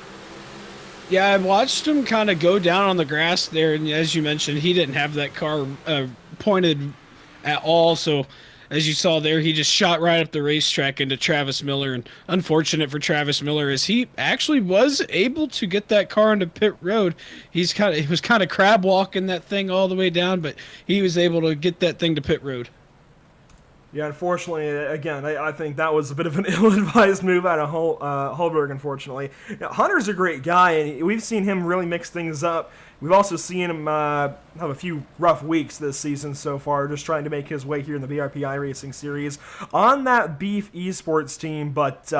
Yeah, I watched him kind of go down on the grass there, and as you mentioned, he didn't have that car pointed at all, so... As you saw there, he just shot right up the racetrack into Travis Miller, and unfortunate for Travis Miller is he actually was able to get that car into pit road. He was kind of crab walking that thing all the way down, but he was able to get that thing to pit road. Yeah, unfortunately, again, I think that was a bit of an ill-advised move out of Hulberg, unfortunately. Now, Hunter's a great guy, and we've seen him really mix things up. We've also seen him have a few rough weeks this season so far, just trying to make his way here in the BRP iRacing series on that Beef Esports team. But,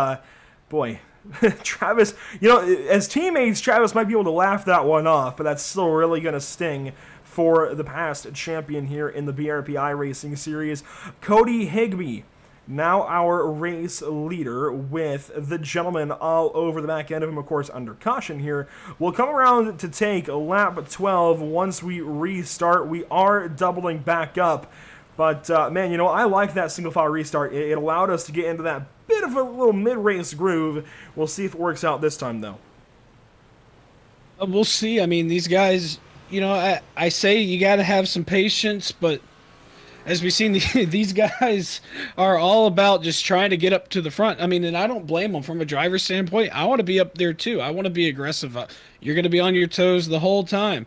boy, Travis, as teammates, Travis might be able to laugh that one off, but that's still really going to sting for the past champion here in the BRP iRacing series. Cody Higbee, now our race leader, with the gentleman all over the back end of him, of course, under caution here, will come around to take lap 12 once we restart. We are doubling back up, but man, I like that single file restart. It allowed us to get into that bit of a little mid-race groove. We'll see if it works out this time, though. We'll see. I mean, these guys, I say you got to have some patience, but as we've seen, these guys are all about just trying to get up to the front. I mean, and I don't blame them from a driver's standpoint. I want to be up there too. I want to be aggressive. You're going to be on your toes the whole time.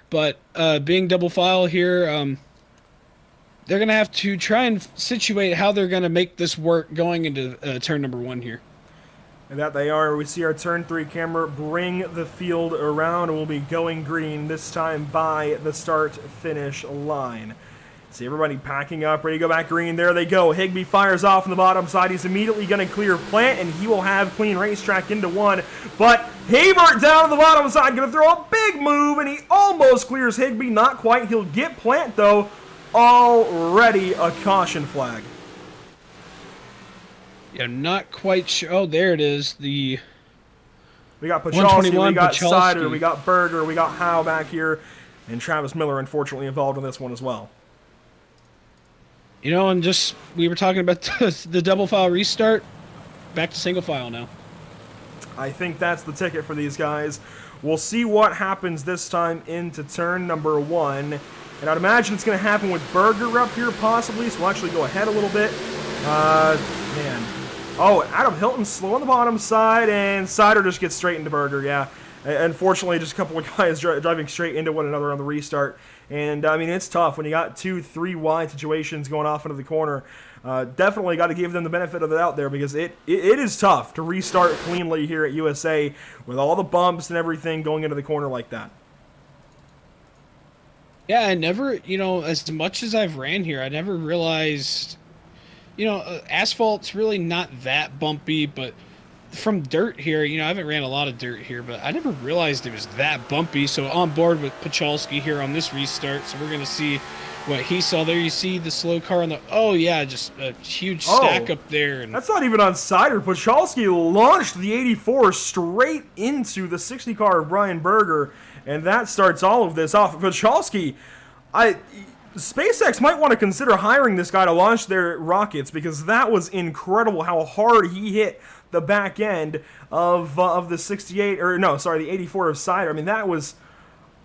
But being double file here, they're going to have to try and situate how they're going to make this work going into turn number 1 here. And that they are. We see our turn 3 camera bring the field around, and we'll be going green this time by the start-finish line. See everybody packing up, ready to go back green. There they go. Higbee fires off on the bottom side. He's immediately going to clear Plant, and he will have clean racetrack into 1. But Hebert down on the bottom side, going to throw a big move, and he almost clears Higbee. Not quite. He'll get Plant, though. Already a caution flag. Yeah, not quite sure. Oh, there it is. We got Pachalski, we got Pachalski. Sider, we got Berger, we got Howe back here, and Travis Miller, unfortunately, involved in this one as well. And just, we were talking about the double file restart, back to single file now. I think that's the ticket for these guys. We'll see what happens this time into turn number 1. And I'd imagine it's going to happen with Berger up here, possibly, so we'll actually go ahead a little bit. Man. Oh, Adam Hilton slow on the bottom side, and Sider just gets straight into Berger, yeah. Unfortunately, just a couple of guys driving straight into one another on the restart. And, I mean, it's tough when you got 2-3 wide situations going off into the corner. Definitely got to give them the benefit of the doubt there, because it is tough to restart cleanly here at USA with all the bumps and everything going into the corner like that. Yeah, I never, as much as I've ran here, I never realized, asphalt's really not that bumpy, but from dirt here, I haven't ran a lot of dirt here, but I never realized it was that bumpy. So on board with Pachalski here on this restart. So we're going to see what he saw there. You see the slow car on the, oh yeah, just a huge stack up there. And that's not even on cider. Pachalski launched the 84 straight into the 60 car of Brian Berger, and that starts all of this off. Pachalski, SpaceX might want to consider hiring this guy to launch their rockets, because that was incredible how hard he hit the back end of the 68, or no, sorry, the 84 of cider. I mean, that was,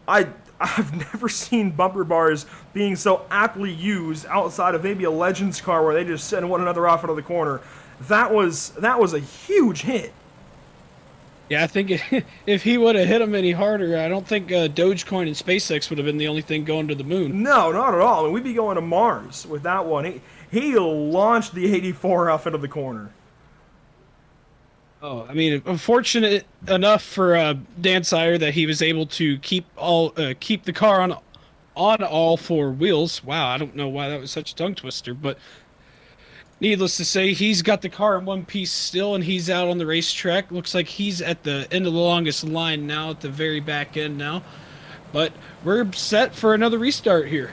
I've never seen bumper bars being so aptly used outside of maybe a Legends car where they just send one another off into the corner. That was a huge hit. Yeah, I think if he would have hit him any harder, I don't think Dogecoin and SpaceX would have been the only thing going to the moon. No, not at all. I mean, we'd be going to Mars with that one. He launched the 84 off into the corner. Oh, I mean, unfortunate enough for Dan Sire that he was able to keep the car on all four wheels. Wow, I don't know why that was such a tongue twister, but needless to say, he's got the car in one piece still, and he's out on the racetrack. Looks like he's at the end of the longest line now, at the very back end now. But we're set for another restart here.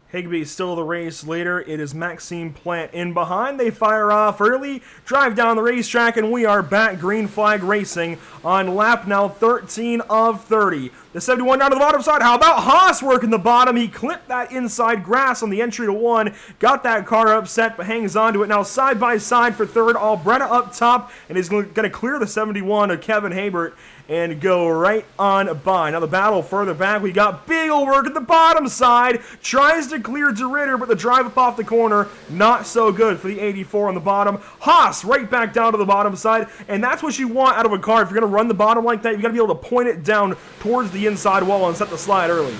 Higbee still the race leader. It is Maxime Plant in behind. They fire off early, drive down the racetrack, and we are back green flag racing on lap now 13 of 30. The 71 down to the bottom side. How about Haas working the bottom? He clipped that inside grass on the entry to one. Got that car upset, but hangs on to it. Now side by side for third. Albretta up top, and he's going to clear the 71 of Kevin Habert and go right on by. Now the battle further back. We got Beagle work at the bottom side. Tries to clear DeRitter, but the drive up off the corner, not so good for the 84 on the bottom. Haas right back down to the bottom side, and that's what you want out of a car. If you're going to run the bottom like that, you've got to be able to point it down towards the inside wall and set the slide early.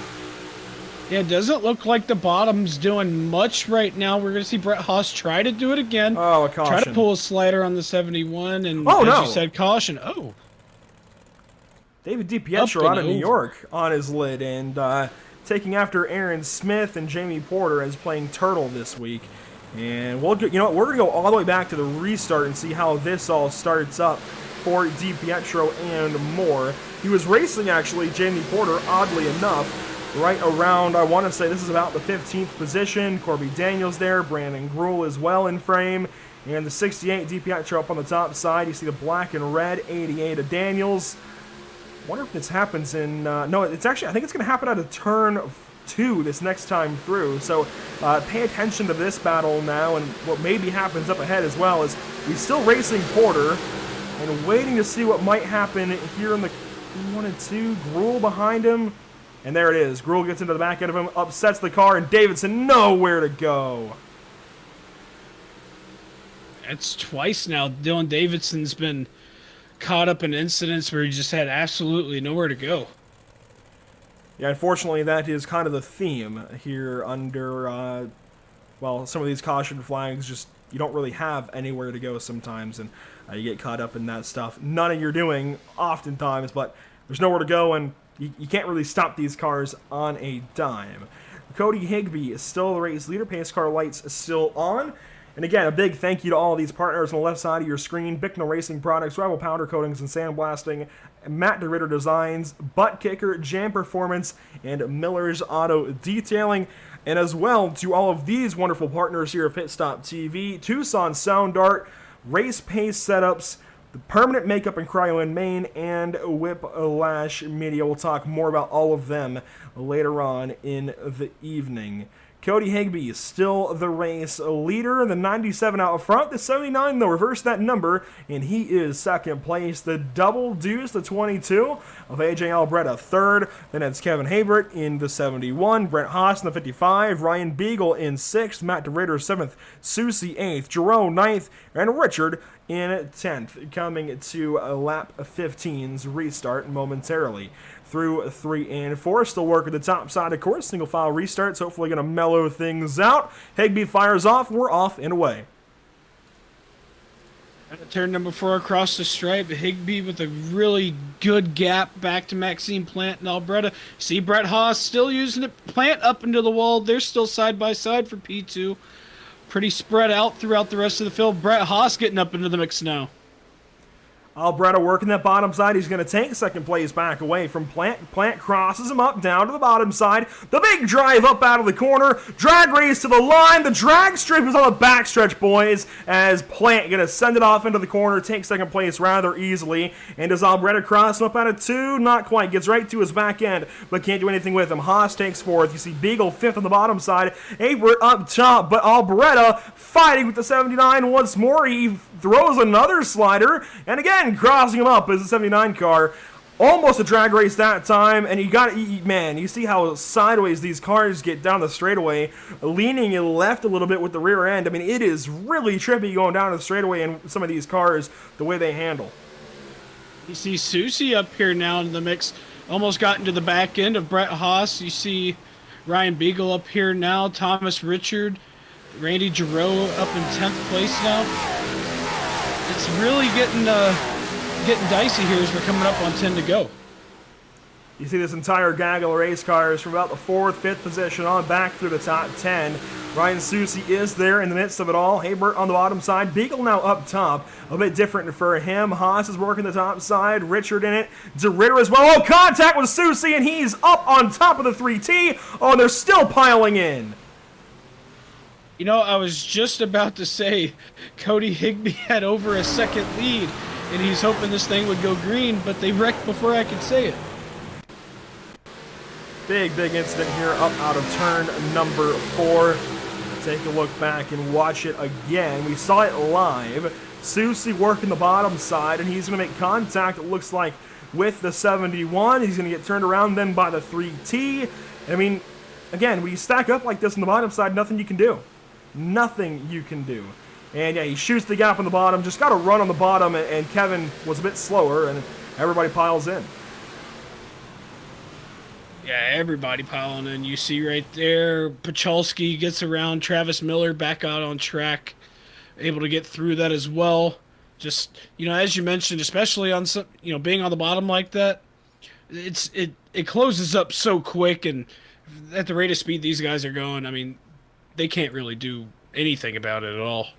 Yeah, it doesn't look like the bottom's doing much right now. We're going to see Brett Haas try to do it again. Oh, a caution. Try to pull a slider on the 71, and you said, caution. Oh. David DiPietro out of New York on his lid, and taking after Aaron Smith and Jamie Porter as playing Turtle this week. And we're going to go all the way back to the restart and see how this all starts up for DiPietro and more. He was racing, actually, Jamie Porter, oddly enough, right around, I want to say this is about the 15th position. Corby Daniels there, Brandon Gruhl as well in frame. And the 68 DiPietro up on the top side. You see the black and red 88 of Daniels. Wonder if this happens in, no, it's actually, I think it's going to happen at a turn 2 this next time through. So pay attention to this battle now, and what maybe happens up ahead as well is he's still racing Porter and waiting to see what might happen here in the 1 and 2. Gruhl behind him, and there it is. Gruhl gets into the back end of him, upsets the car, and Davidson nowhere to go. It's twice now. Dylan Davidson's been caught up in incidents where he just had absolutely nowhere to go. Yeah, unfortunately, that is kind of the theme here under, some of these caution flags. Just, you don't really have anywhere to go sometimes, and you get caught up in that stuff. None of you're doing oftentimes, but there's nowhere to go, and you can't really stop these cars on a dime. Cody Higbee is still the race leader. Pace car lights still on. And again, a big thank you to all of these partners on the left side of your screen: Bicknell Racing Products, Rival Powder Coatings and Sandblasting, Matt DeRitter Designs, Butt Kicker, Jam Performance, and Miller's Auto Detailing. And as well to all of these wonderful partners here at PitStop TV: Tucson Sound Art, Race Pace Setups, the Permanent Makeup and Cryo in Maine, and Whiplash Media. We'll talk more about all of them later on in the evening. Cody Higbee is still the race leader. The 97 out front. The 79, though, reversed that number, and he is second place. The double deuce, the 22 of AJ Albretta, third. Then it's Kevin Habert in the 71. Brent Haas in the 55. Ryan Beagle in sixth. Matt DeRitter, seventh. Susie, eighth. Jerome, ninth. And Richard in 10th. Coming to lap 15's restart momentarily. Through 3 and 4, still working the top side, of course. Single file restarts, hopefully going to mellow things out. Higbee fires off, we're off and away. Turn number 4 across the stripe. Higbee with a really good gap back to Maxime Plant and Albretta. See Brett Haas still using it. Plant up into the wall. They're still side by side for P2. Pretty spread out throughout the rest of the field. Brett Haas getting up into the mix now. Albretta working that bottom side. He's going to take second place back away from Plant. Plant crosses him up down to the bottom side. The big drive up out of the corner. Drag race to the line. The drag strip is on the backstretch, boys, as Plant going to send it off into the corner, take second place rather easily. And does Albretta cross him up out of 2? Not quite. Gets right to his back end, but can't do anything with him. Haas takes 4th. You see Beagle 5th on the bottom side. Abert up top, but Albretta fighting with the 79 once more. He throws another slider, and again, crossing him up as a 79 car. Almost a drag race that time, and you see how sideways these cars get down the straightaway, leaning left a little bit with the rear end. I mean, it is really trippy going down the straightaway in some of these cars, the way they handle. You see Susie up here now in the mix, almost got into the back end of Brett Haas. You see Ryan Beagle up here now, Thomas Richard, Randy Giroux up in 10th place now. It's really getting dicey here as we're coming up on 10 to go. You see this entire gaggle of race cars from about the 4th, 5th position on back through the top 10. Ryan Susie is there in the midst of it all. Habert on the bottom side. Beagle now up top. A bit different for him. Haas is working the top side. Richard in it. DeRitter as well. Oh, contact with Susie, and he's up on top of the 3T. Oh, and they're still piling in. You know, I was just about to say Cody Higbee had over a second lead, and he's hoping this thing would go green, but they wrecked before I could say it. Big incident here up out of turn number 4. Take a look back and watch it again. We saw it live. Susie working the bottom side, and he's going to make contact, it looks like, with the 71. He's going to get turned around then by the 3T. I mean, again, when you stack up like this on the bottom side, nothing you can do. Nothing you can do. And yeah, he shoots the gap on the bottom, just got to run on the bottom, and Kevin was a bit slower, and everybody piles in. Yeah, everybody piling in. You see right there, Pachalski gets around Travis Miller back out on track, able to get through that as well. Just, as you mentioned, especially on some, being on the bottom like that, it closes up so quick, and at the rate of speed these guys are going, I mean, they can't really do anything about it at all.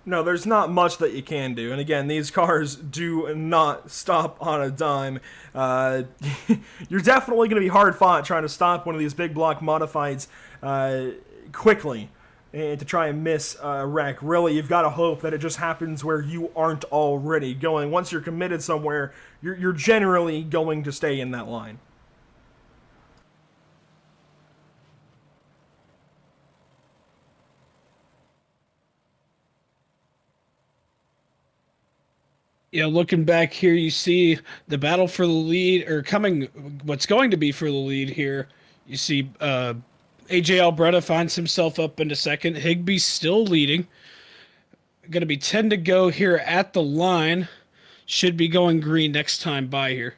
No, there's not much that you can do. And again, these cars do not stop on a dime. You're definitely going to be hard fought trying to stop one of these big block modifieds quickly and to try and miss a wreck. Really, you've got to hope that it just happens where you aren't already going. Once you're committed somewhere, you're generally going to stay in that line. Yeah, looking back here, you see the battle for the lead, or what's going to be for the lead here. You see AJ Albretta finds himself up into second. Higbee's still leading. Going to be 10 to go here at the line. Should be going green next time by here.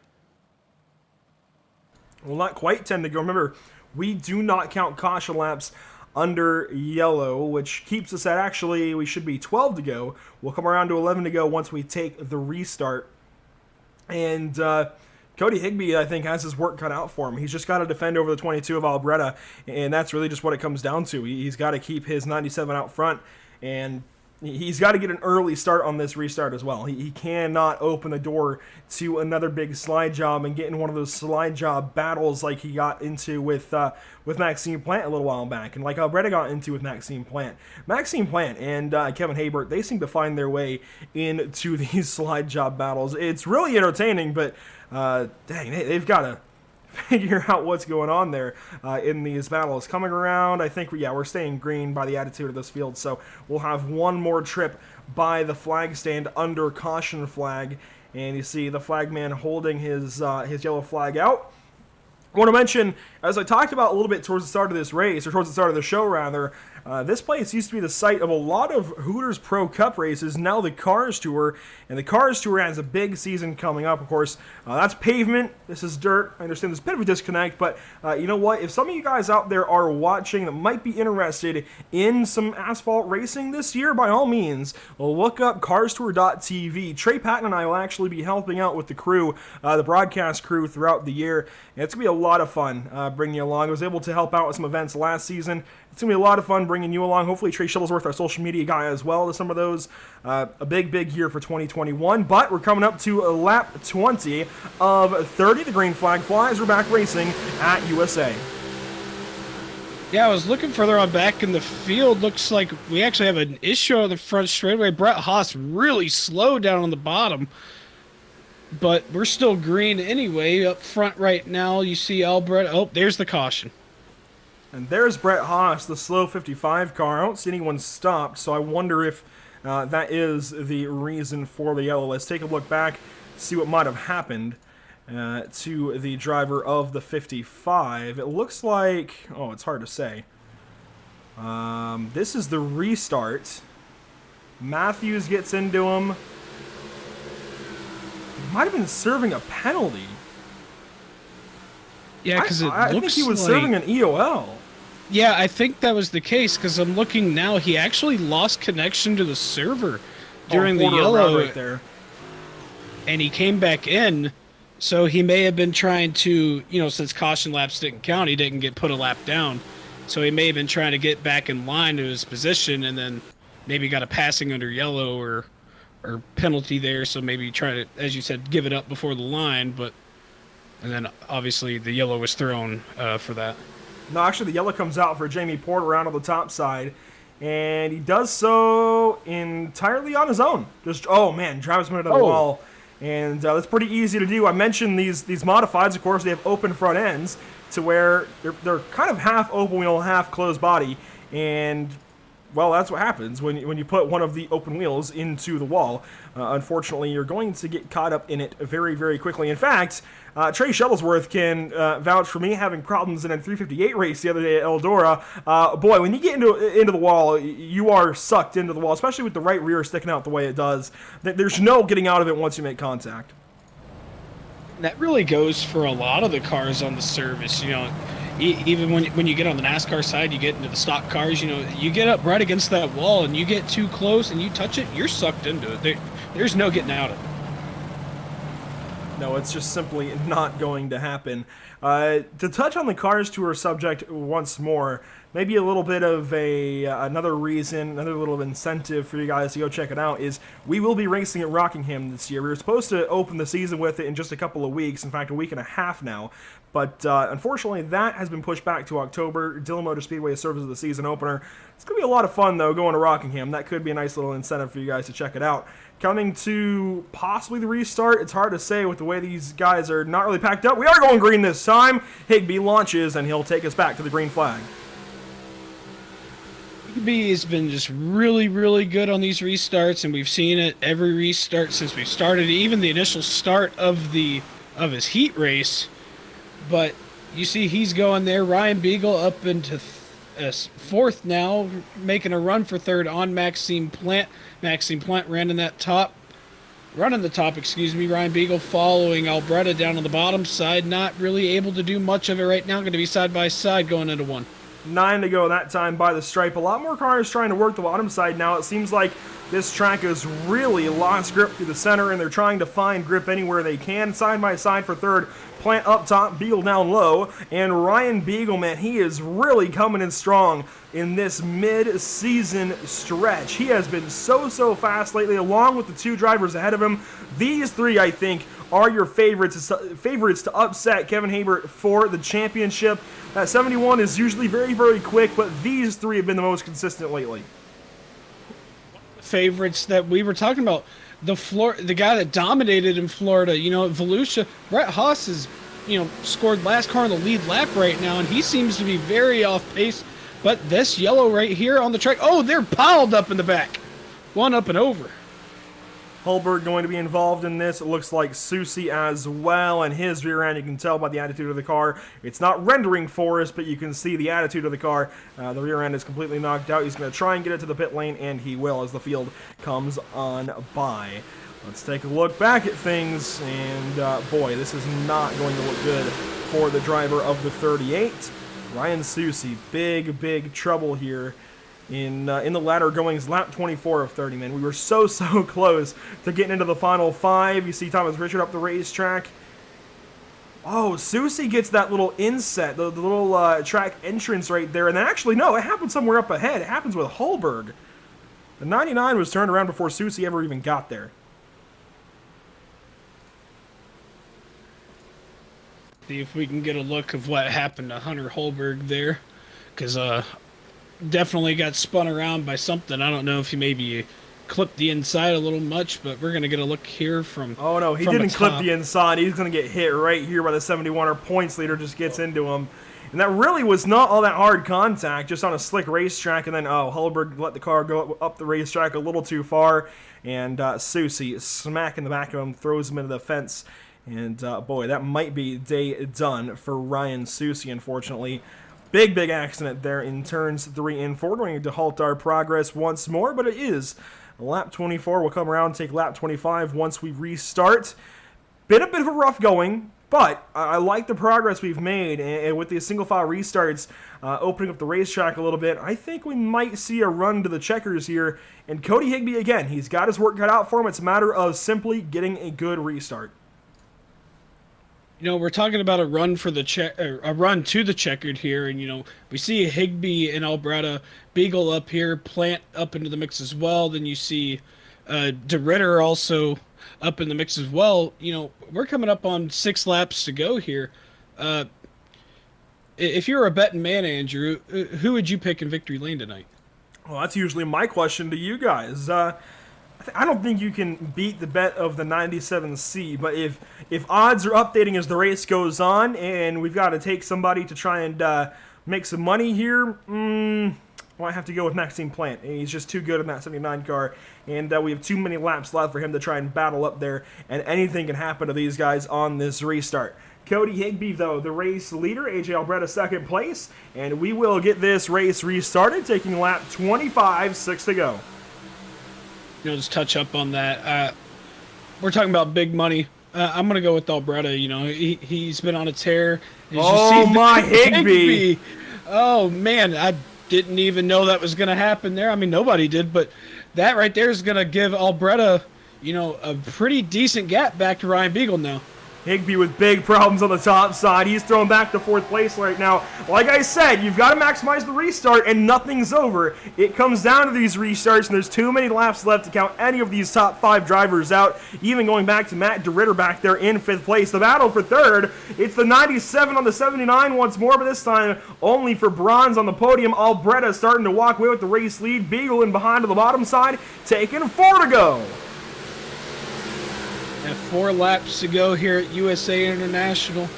Well, not quite 10 to go. Remember, we do not count caution laps under yellow, which keeps us at, actually, we should be 12 to go. We'll come around to 11 to go once we take the restart. And Cody Higbee, I think, has his work cut out for him. He's just got to defend over the 22 of Albretta, and that's really just what it comes down to. He's got to keep his 97 out front, and he's got to get an early start on this restart as well. He cannot open the door to another big slide job and get in one of those slide job battles like he got into with Maxime Plant a little while back, and like Albretta got into with Maxime Plant. Maxime Plant and Kevin Habert, they seem to find their way into these slide job battles. It's really entertaining, but dang, they've got to figure out what's going on there in these battles. Coming around, I think, we're staying green by the attitude of this field, so we'll have one more trip by the flag stand under caution flag, and you see the flagman holding his yellow flag out. I want to mention, as I talked about a little bit towards the start of this race, or towards the start of the show rather, this place used to be the site of a lot of Hooters Pro Cup races, now the Cars Tour, and the Cars Tour has a big season coming up, of course. That's pavement, this is dirt. I understand there's a bit of a disconnect, but you know what? If some of you guys out there are watching that might be interested in some asphalt racing this year, by all means, look up carstour.tv. Trey Patton and I will actually be helping out with the crew, the broadcast crew, throughout the year, and it's going to be a lot of fun bringing you along. I was able to help out with some events last season. It's going to be a lot of fun bringing you along. Hopefully Trey Shuttlesworth, our social media guy as well, to some of those. A big year for 2021. But we're coming up to lap 20 of 30. The green flag flies. We're back racing at USA. Yeah, I was looking further on back in the field. Looks like we actually have an issue on the front straightaway. Brett Haas really slowed down on the bottom. But we're still green anyway. Up front right now, you see Albrecht. Oh, there's the caution. And there's Brett Haas, the slow 55 car. I don't see anyone stopped, so I wonder if that is the reason for the yellow. Let's take a look back, see what might have happened to the driver of the 55. It looks like, oh, it's hard to say. This is the restart. Matthews gets into him. Might have been serving a penalty. Yeah, because I think he was serving an EOL. Yeah, I think that was the case, because I'm looking now. He actually lost connection to the server during the yellow. Right there. And he came back in, so he may have been trying to, since caution laps didn't count, he didn't get put a lap down. So he may have been trying to get back in line to his position, and then maybe got a passing under yellow or penalty there, so maybe try to, as you said, give it up before the line, and then obviously the yellow was thrown for that. No, actually the yellow comes out for Jamie Porter around on the top side, and he does so entirely on his own. Just, oh man, drives him into the wall, and that's pretty easy to do. I mentioned these modifieds, of course, they have open front ends to where they're kind of half open wheel, half closed body, and well, that's what happens when you put one of the open wheels into the wall. Unfortunately, you're going to get caught up in it very, very quickly. In fact, Trey Shuttlesworth can vouch for me having problems in a 358 race the other day at Eldora. Boy, when you get into the wall, you are sucked into the wall, especially with the right rear sticking out the way it does. There's no getting out of it once you make contact. That really goes for a lot of the cars on the service, Even when you get on the NASCAR side, you get into the stock cars, you get up right against that wall and you get too close and you touch it, you're sucked into it. There's no getting out of it. No, it's just simply not going to happen. To touch on the Cars Tour subject once more, maybe a little bit of another reason, another little incentive for you guys to go check it out is we will be racing at Rockingham this year. We were supposed to open the season with it in just a couple of weeks, in fact a week and a half now, but unfortunately that has been pushed back to October. Dillon Motor Speedway serves as the season opener. It's going to be a lot of fun though going to Rockingham. That could be a nice little incentive for you guys to check it out. Coming to possibly the restart, it's hard to say with the way these guys are not really packed up. We are going green this time. Higbee launches and he'll take us back to the green flag. Higbee has been just really, really good on these restarts, and we've seen it every restart since we started, even the initial start of his heat race. But you see he's going there. Ryan Beagle up into fourth now, making a run for third on Maxime Plant. Maxime Plant running the top. Ryan Beagle following Alberta down on the bottom side, not really able to do much of it right now. Going to be side by side going into one. 9 to go that time by the stripe. A lot more cars trying to work the bottom side now. It seems like this track has really lost grip through the center, and they're trying to find grip anywhere they can. Side by side for third. Plant up top, Beagle down low, and Ryan Beagle, man, he is really coming in strong in this mid-season stretch. He has been so fast lately, along with the two drivers ahead of him. These three, I think, are your favorites to upset Kevin Habert for the championship. That 71 is usually very, very quick, but these three have been the most consistent lately. Favorites that we were talking about, the guy that dominated in Florida, Volusia, Brett Haas is, scored last car in the lead lap right now, and he seems to be very off pace. But this yellow right here on the track, oh, they're piled up in the back. One up and over. Hulberg going to be involved in this. It looks like Susie as well, and his rear end, you can tell by the attitude of the car. It's not rendering for us, but you can see the attitude of the car. The rear end is completely knocked out. He's going to try and get it to the pit lane, and he will as the field comes on by. Let's take a look back at things, and boy, this is not going to look good for the driver of the 38. Ryan Susie, big trouble here. In the ladder goings, lap 24 of 30, man. We were so close to getting into the final 5. You see Thomas Richard up the racetrack. Oh, Susie gets that little inset, the little track entrance right there. And then actually, no, it happened somewhere up ahead. It happens with Holberg. The 99 was turned around before Susie ever even got there. See if we can get a look of what happened to Hunter Holberg there. Because definitely got spun around by something. I don't know if he maybe clipped the inside a little much, but we're going to get a look here from... Oh, no, he didn't clip the inside. He's going to get hit right here by the 71er. Points leader just gets into him. And that really was not all that hard contact, just on a slick racetrack. And then, Holberg let the car go up the racetrack a little too far. And Susie smacking the back of him, throws him into the fence. And, boy, that might be day done for Ryan Susie, unfortunately. Big accident there in turns 3 and 4. We're going to halt our progress once more, but it is lap 24. We'll come around and take lap 25 once we restart. Been a bit of a rough going, but I like the progress we've made. And with the single file restarts opening up the racetrack a little bit, I think we might see a run to the checkers here. And Cody Higbee, again, he's got his work cut out for him. It's a matter of simply getting a good restart. You know, we're talking about a run for the a run to the checkered here, and you know, we see Higbee and Alberta, Beagle up here, Plant up into the mix as well. Then you see DeRitter also up in the mix as well. You know, we're coming up on 6 laps to go here. If you're a betting man, Andrew, who would you pick in victory lane tonight? Well, that's usually my question to you guys. I don't think you can beat the bet of the 97C, but if odds are updating as the race goes on and we've got to take somebody to try and make some money here, well, I have to go with Maxime Plant. He's just too good in that 79 car, and we have too many laps left for him to try and battle up there, and anything can happen to these guys on this restart. Cody Higbee, though, the race leader, AJ Alberta second place, and we will get this race restarted, taking lap 25, 6 to go. You know, just touch up on that. We're talking about big money. I'm going to go with Alberta. You know, he's been on a tear. Oh, my Higbee. Oh, man, I didn't even know that was going to happen there. I mean, nobody did, but that right there is going to give Alberta, you know, a pretty decent gap back to Ryan Beagle now. Higbee with big problems on the top side. He's thrown back to 4th place right now. Like I said, you've got to maximize the restart, and nothing's over. It comes down to these restarts, and there's too many laps left to count any of these top 5 drivers out. Even going back to Matt DeRitter back there in 5th place. The battle for 3rd. It's the 97 on the 79 once more, but this time only for bronze on the podium. Alberta starting to walk away with the race lead. Beagle in behind to the bottom side, taking 4 to go. And 4 laps to go here at USA International.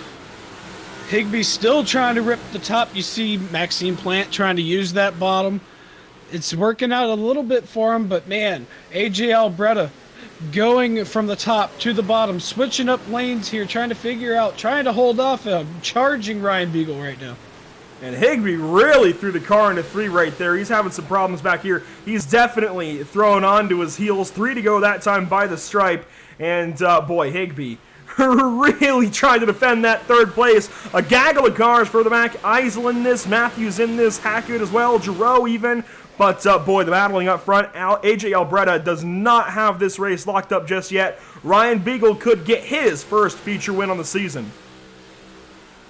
Higbee still trying to rip the top. You see Maxime Plant trying to use that bottom. It's working out a little bit for him, but man, AJ Alberta going from the top to the bottom, switching up lanes here, trying to hold off a charging Ryan Beagle right now. And Higbee really threw the car into 3 right there. He's having some problems back here. He's definitely throwing onto his heels. 3 to go that time by the stripe. And, boy, Higbee really trying to defend that 3rd place. A gaggle of cars further back. Eisel in this, Matthews in this, Hackett as well, Giroux even. But, boy, the battling up front. AJ Alberta does not have this race locked up just yet. Ryan Beagle could get his first feature win on the season.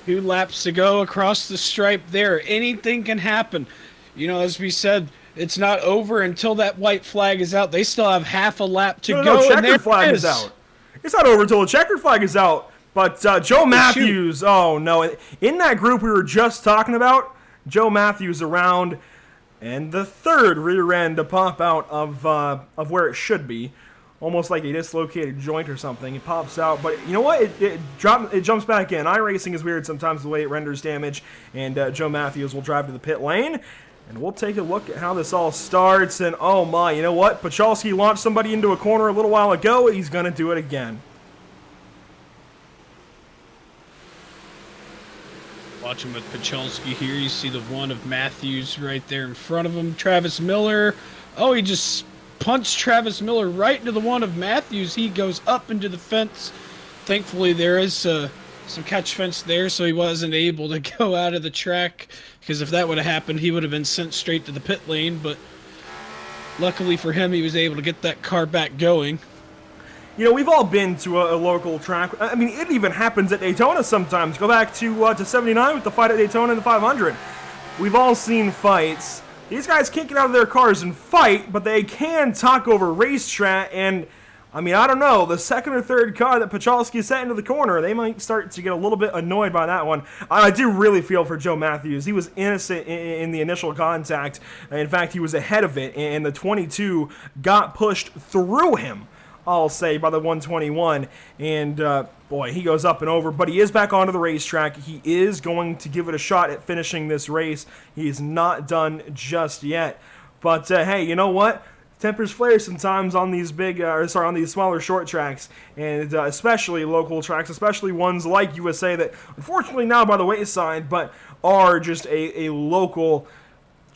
2 laps to go across the stripe there. Anything can happen. You know, as we said, it's not over until that white flag is out. They still have half a lap to go. No, checkered flag is out. It's not over until the checkered flag is out. But Joe Matthews, oh no. In that group we were just talking about, Joe Matthews around, and the 3rd rear end to pop out of where it should be. Almost like a dislocated joint or something. It pops out, but you know what? It jumps back in. iRacing is weird sometimes the way it renders damage, and Joe Matthews will drive to the pit lane. And we'll take a look at how this all starts. And oh my, you know what? Pachalski launched somebody into a corner a little while ago. He's going to do it again. Watching with Pachalski here. You see the one of Matthews right there in front of him. Travis Miller. Oh, he just punched Travis Miller right into the one of Matthews. He goes up into the fence. Thankfully, there is some catch fence there, so he wasn't able to go out of the track. Because if that would have happened, he would have been sent straight to the pit lane. But luckily for him, he was able to get that car back going. You know, we've all been to a local track. I mean, it even happens at Daytona sometimes. Go back to 79 with the fight at Daytona in the 500. We've all seen fights. These guys can't get out of their cars and fight, but they can talk over racetrack. And, I mean, I don't know, the second or third car that Pachalski set into the corner, they might start to get a little bit annoyed by that one. I do really feel for Joe Matthews. He was innocent in the initial contact. In fact, he was ahead of it, and the 22 got pushed through him, I'll say, by the 121, and boy, he goes up and over, but he is back onto the racetrack. He is going to give it a shot at finishing this race. He is not done just yet, but hey, you know what? Tempers flare sometimes on these on these smaller short tracks, and especially local tracks, especially ones like USA that, unfortunately, now by the wayside, but are just a local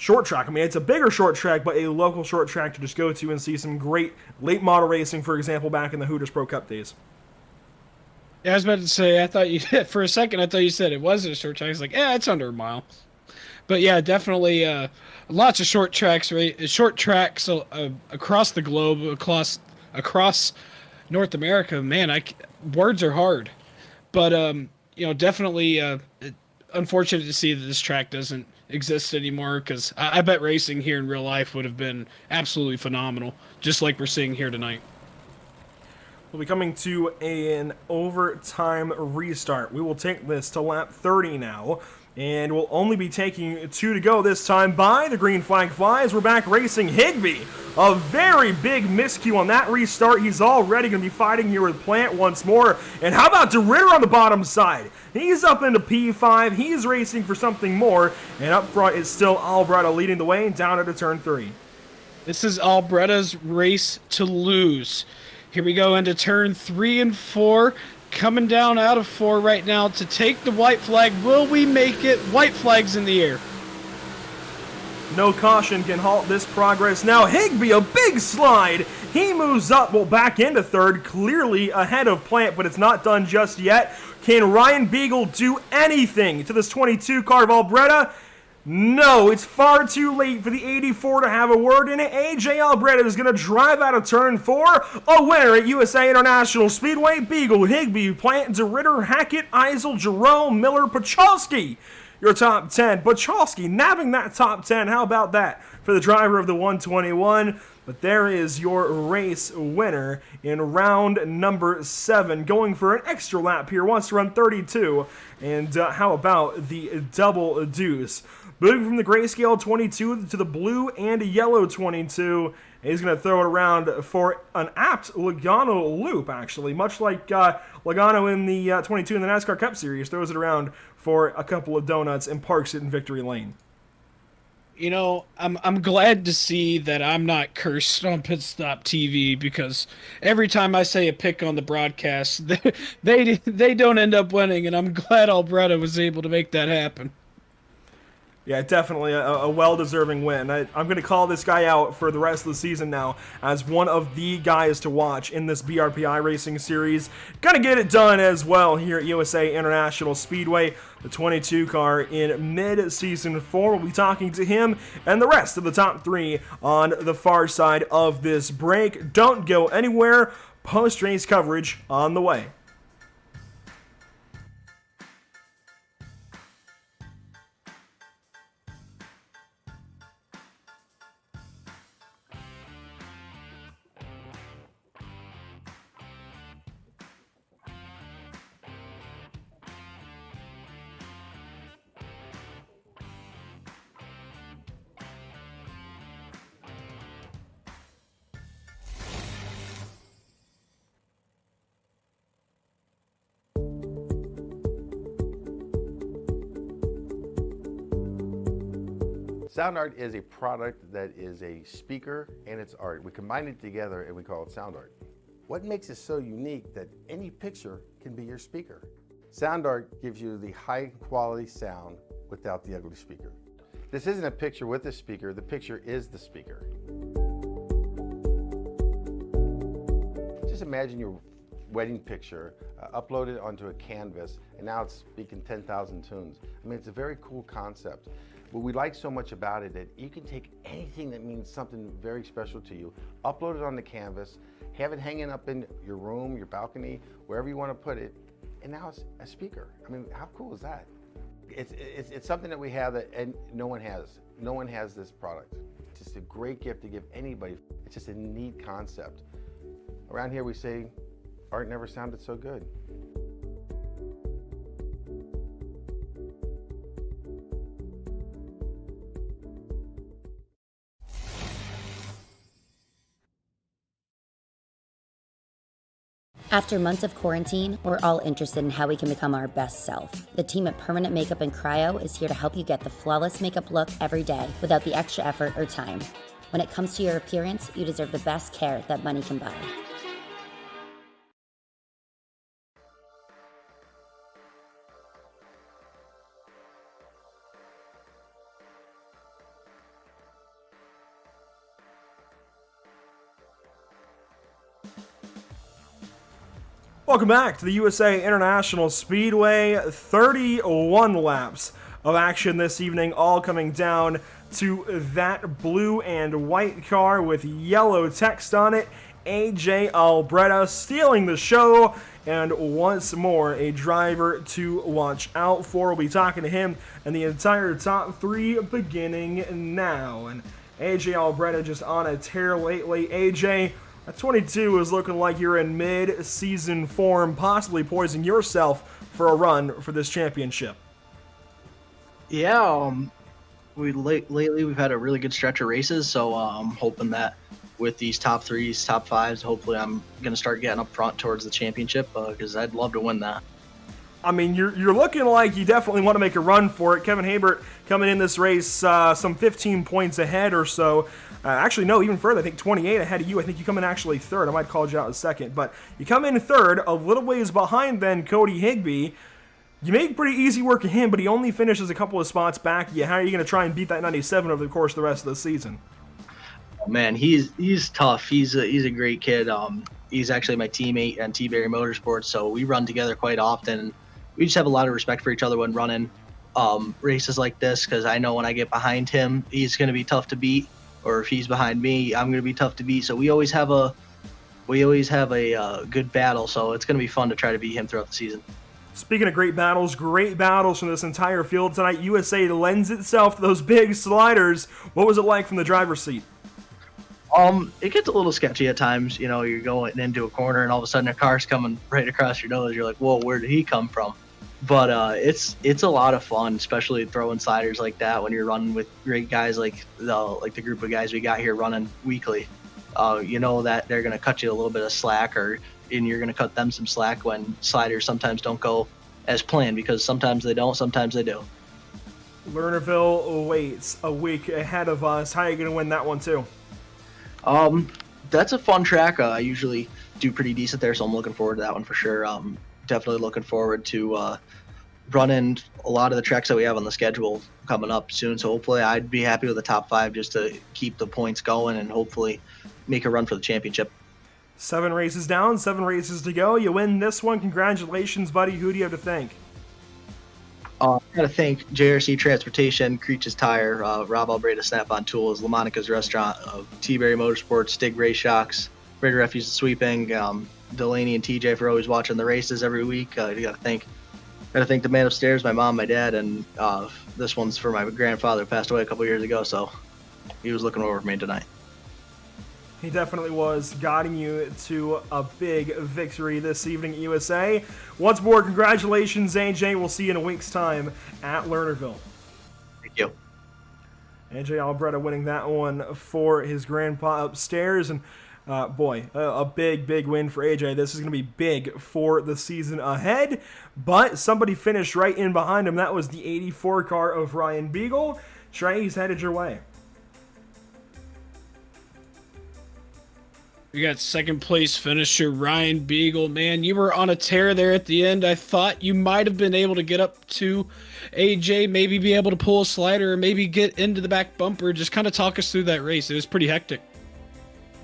short track. I mean, it's a bigger short track, but a local short track to just go to and see some great late model racing, for example, back in the Hooters Pro Cup days. Yeah, I was about to say, I thought you, for a second, I thought you said it wasn't a short track. I was like, yeah, it's under a mile. But yeah, definitely lots of short tracks, right? Short tracks across the globe, across North America. Man, words are hard. But, you know, definitely unfortunate to see that this track doesn't exist anymore, because I bet racing here in real life would have been absolutely phenomenal, just like we're seeing here tonight. We'll be coming to an overtime restart. We will take this to lap 30 now, and we'll only be taking 2 to go this time by the green flag flies. We're back racing Higbee. A very big miscue on that restart. He's already going to be fighting here with Plant once more. And how about DeRitter on the bottom side? He's up into P5. He's racing for something more. And up front is still Albretta leading the way down into turn 3. This is Albretta's race to lose. Here we go into turn 3 and 4. Coming down out of 4 right now to take the white flag. Will we make it? White flag's in the air. No caution can halt this progress. Now Higbee, a big slide. He moves up, well, back into third, clearly ahead of Plant, but it's not done just yet. Can Ryan Beagle do anything to this 22 car of Albretta? No, it's far too late for the 84 to have a word in it. AJ Albretta is going to drive out of turn 4. A winner at USA International Speedway. Beagle, Higbee, Plant, DeRitter, Hackett, Eisel, Jerome, Miller, Pachalski. Your top 10. Pachalski nabbing that top 10. How about that for the driver of the 121? But there is your race winner in round number 7. Going for an extra lap here. Wants to run 32. And how about the double deuce? Moving from the grayscale 22 to the blue and yellow 22. He's going to throw it around for an apt Logano loop, actually. Much like Logano in the 22 in the NASCAR Cup Series. Throws it around for a couple of donuts and parks it in victory lane. You know, I'm glad to see that I'm not cursed on PitStop TV, because every time I say a pick on the broadcast, they don't end up winning, and I'm glad Albretta was able to make that happen. Yeah, definitely a well-deserving win. I'm going to call this guy out for the rest of the season now as one of the guys to watch in this BRP iRacing series. Gonna get it done as well here at USA International Speedway. The 22 car in mid-season 4. We'll be talking to him and the rest of the top 3 on the far side of this break. Don't go anywhere. Post-race coverage on the way. Sound Art is a product that is a speaker and it's art. We combine it together and we call it Sound Art. What makes it so unique that any picture can be your speaker? Sound Art gives you the high quality sound without the ugly speaker. This isn't a picture with a speaker, the picture is the speaker. Just imagine your wedding picture uploaded onto a canvas and now it's speaking 10,000 tunes. I mean, it's a very cool concept. What we like so much about it that you can take anything that means something very special to you, upload it on the canvas, have it hanging up in your room, your balcony, wherever you want to put it, and now it's a speaker. I mean, how cool is that? It's something that we have that and no one has. No one has this product. It's just a great gift to give anybody. It's just a neat concept. Around here we say, art never sounded so good. After months of quarantine, we're all interested in how we can become our best self. The team at Permanent Makeup and Cryo is here to help you get the flawless makeup look every day without the extra effort or time. When it comes to your appearance, you deserve the best care that money can buy. Welcome back to the USA International Speedway. 31 laps of action this evening, all coming down to that blue and white car with yellow text on it. AJ Albretta stealing the show, and once more a driver to watch out for. We'll be talking to him and the entire top three beginning now. And AJ Albretta just on a tear lately. AJ, at 22 is looking like you're in mid-season form, possibly poising yourself for a run for this championship. Yeah, lately we've had a really good stretch of races, so I'm hoping that with these top threes, top fives, hopefully I'm going to start getting up front towards the championship because I'd love to win that. I mean, you're looking like you definitely want to make a run for it. Kevin Habert coming in this race some 15 points ahead or so. Actually, no, even further. I think 28 ahead of you. I think you come in actually third. I might call you out in a second. But you come in third, a little ways behind then Cody Higbee. You made pretty easy work of him, but he only finishes a couple of spots back. Yeah, how are you going to try and beat that 97 over the course of the rest of the season? Oh, man, he's tough. He's a great kid. He's actually my teammate on T-Berry Motorsports, so we run together quite often. We just have a lot of respect for each other when running races like this, because I know when I get behind him, he's going to be tough to beat. Or if he's behind me, I'm going to be tough to beat. So we always have a good battle. So it's going to be fun to try to beat him throughout the season. Speaking of great battles from this entire field tonight. USA lends itself to those big sliders. What was it like from the driver's seat? It gets a little sketchy at times. You know, you're going into a corner and all of a sudden a car's coming right across your nose. You're like, whoa, where did he come from? But it's a lot of fun, especially throwing sliders like that when you're running with great guys like the group of guys we got here running weekly. You know that they're going to cut you a little bit of slack, and you're going to cut them some slack when sliders sometimes don't go as planned, because sometimes they don't, sometimes they do. Lernerville waits a week ahead of us. How are you going to win that one too? That's a fun track. I usually do pretty decent there, so I'm looking forward to that one for sure. Definitely looking forward to running a lot of the tracks that we have on the schedule coming up soon. So hopefully I'd be happy with the top five just to keep the points going and hopefully make a run for the championship. 7 races down, 7 races to go. You win this one. Congratulations, buddy. Who do you have to thank? I got to thank JRC Transportation, Creech's Tire, Rob Albreda Snap-on Tools, LaMonica's Restaurant, T-Berry Motorsports, Stig Race Shocks, Raider Refuse and Sweeping, Delaney and TJ for always watching the races every week. You got to thank the man upstairs, my mom, my dad, and this one's for my grandfather who passed away a couple years ago, so he was looking over for me tonight. He definitely was, guiding you to a big victory this evening at USA. Once more, congratulations, AJ. We'll see you in a week's time at Lernerville. Thank you. AJ Albretta winning that one for his grandpa upstairs. And a big win for AJ. This is going to be big for the season ahead. But somebody finished right in behind him. That was the 84 car of Ryan Beagle. Trey, he's headed your way. We got second place finisher Ryan Beagle. Man, you were on a tear there at the end. I thought you might have been able to get up to AJ, maybe be able to pull a slider, or maybe get into the back bumper. Just kind of talk us through that race. It was pretty hectic.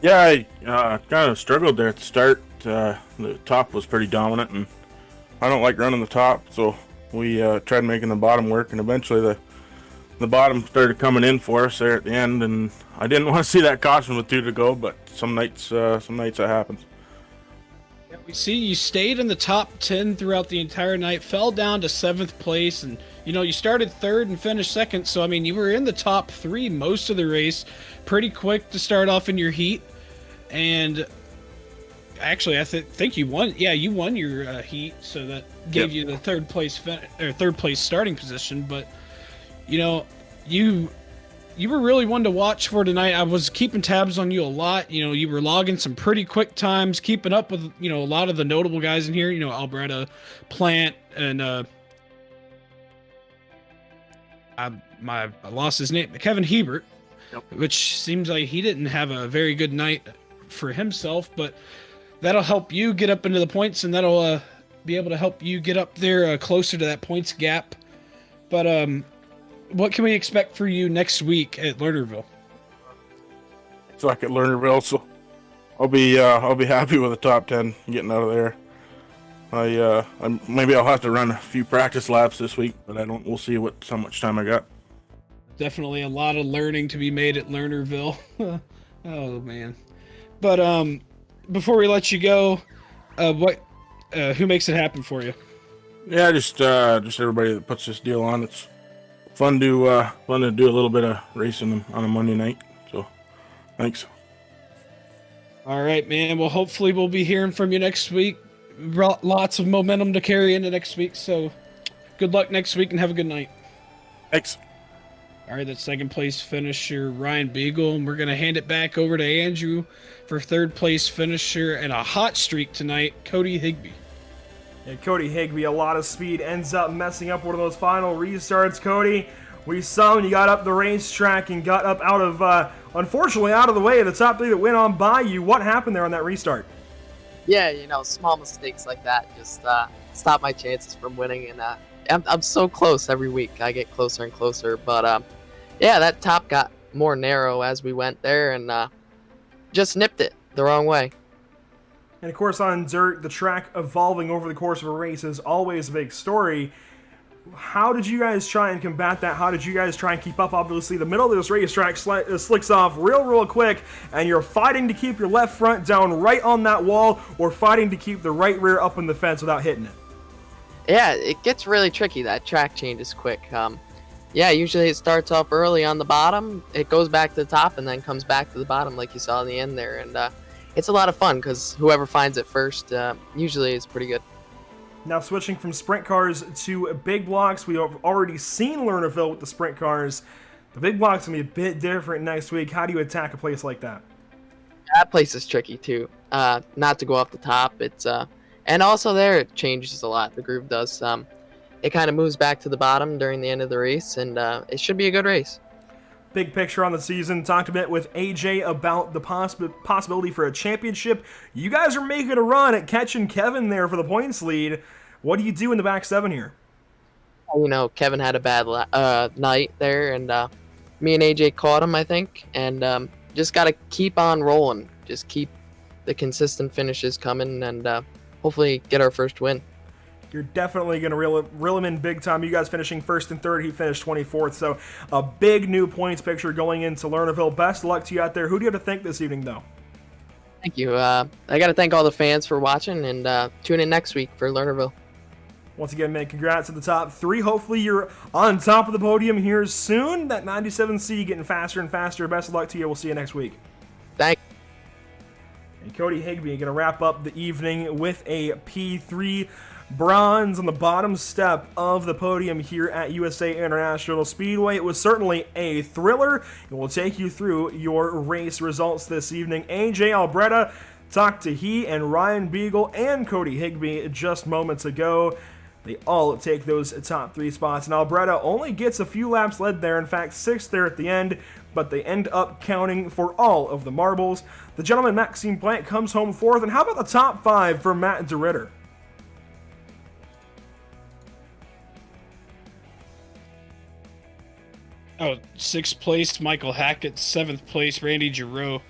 Yeah, I kind of struggled there at the start. The top was pretty dominant, and I don't like running the top, so we tried making the bottom work, and eventually the bottom started coming in for us there at the end, and I didn't want to see that caution with 2 to go, but some nights that happens. We see you stayed in the top 10 throughout the entire night, fell down to 7th place, and you started 3rd and finished 2nd. So I mean, you were in the top 3 most of the race, pretty quick to start off in your heat. And actually, I think you won. Yeah, you won your heat, so that gave you the 3rd place starting position. But you were really one to watch for tonight. I was keeping tabs on you a lot. You were logging some pretty quick times, keeping up with, a lot of the notable guys in here, Alberta, Plant, and I lost his name, Kevin Hebert, which seems like he didn't have a very good night for himself, but that'll help you get up into the points, and that'll be able to help you get up there closer to that points gap. But what can we expect for you next week at Lernerville? So at Lernerville, so I'll be happy with the top 10 getting out of there. Maybe I'll have to run a few practice laps this week, but we'll see how much time I got. Definitely a lot of learning to be made at Lernerville. Oh man. But before we let you go, who makes it happen for you? Yeah, just everybody that puts this deal on. It's fun to do a little bit of racing on a Monday night. So, thanks. All right, man. Well, hopefully we'll be hearing from you next week. Lots of momentum to carry into next week. So, good luck next week and have a good night. Thanks. All right, that's 2nd place finisher Ryan Beagle, and we're gonna hand it back over to Andrew for 3rd place finisher and a hot streak tonight, Cody Higbee. Yeah, Cody Higbee, a lot of speed, ends up messing up one of those final restarts. Cody, we saw when you got up the racetrack and got up out of, unfortunately, out of the way of the top 3 that went on by you. What happened there on that restart? Yeah, small mistakes like that just stop my chances from winning, and I'm so close every week. I get closer and closer, but yeah, that top got more narrow as we went there, and just nipped it the wrong way. And of course, on dirt, the track evolving over the course of a race is always a big story. How did you guys try and combat that? How did you guys try and keep up? Obviously, the middle of this racetrack slicks off real quick, and you're fighting to keep your left front down right on that wall, or fighting to keep the right rear up in the fence without hitting it. Yeah, it gets really tricky. That track changes quick. Yeah, usually it starts off early on the bottom, it goes back to the top, and then comes back to the bottom like you saw in the end there. And it's a lot of fun because whoever finds it first usually is pretty good. Now switching from sprint cars to big blocks, we have already seen Lernerville with the sprint cars. The big blocks going to be a bit different next week. How do you attack a place like that? That place is tricky too. Not to go off the top. It's and also there it changes a lot. The groove does. It kind of moves back to the bottom during the end of the race, and it should be a good race. Big picture on the season. Talked a bit with AJ about the possibility for a championship. You guys are making a run at catching Kevin there for the points lead. What do you do in the back 7 here? Kevin had a bad night there, and me and AJ caught him, I think, and just got to keep on rolling. Just keep the consistent finishes coming, and hopefully get our first win. You're definitely going to reel him in big time. You guys finishing 1st and 3rd. He finished 24th. So a big new points picture going into Lernerville. Best of luck to you out there. Who do you have to thank this evening, though? Thank you. I got to thank all the fans for watching, and tune in next week for Lernerville. Once again, man, congrats at the top 3. Hopefully you're on top of the podium here soon. That 97C getting faster and faster. Best of luck to you. We'll see you next week. Thanks. And Cody Higbee going to wrap up the evening with a P3 bronze on the bottom step of the podium here at USA International Speedway. It was certainly a thriller, and we'll take you through your race results this evening. AJ Alberta talked to he and Ryan Beagle and Cody Higbee just moments ago. They all take those top 3 spots, and Alberta only gets a few laps led there, in fact 6th there at the end, but they end up counting for all of the marbles. The gentleman Maxime Plant comes home 4th, and how about the top 5 for Matt DeRitter? Oh, 6th place, Michael Hackett. 7th place, Randy Giroux.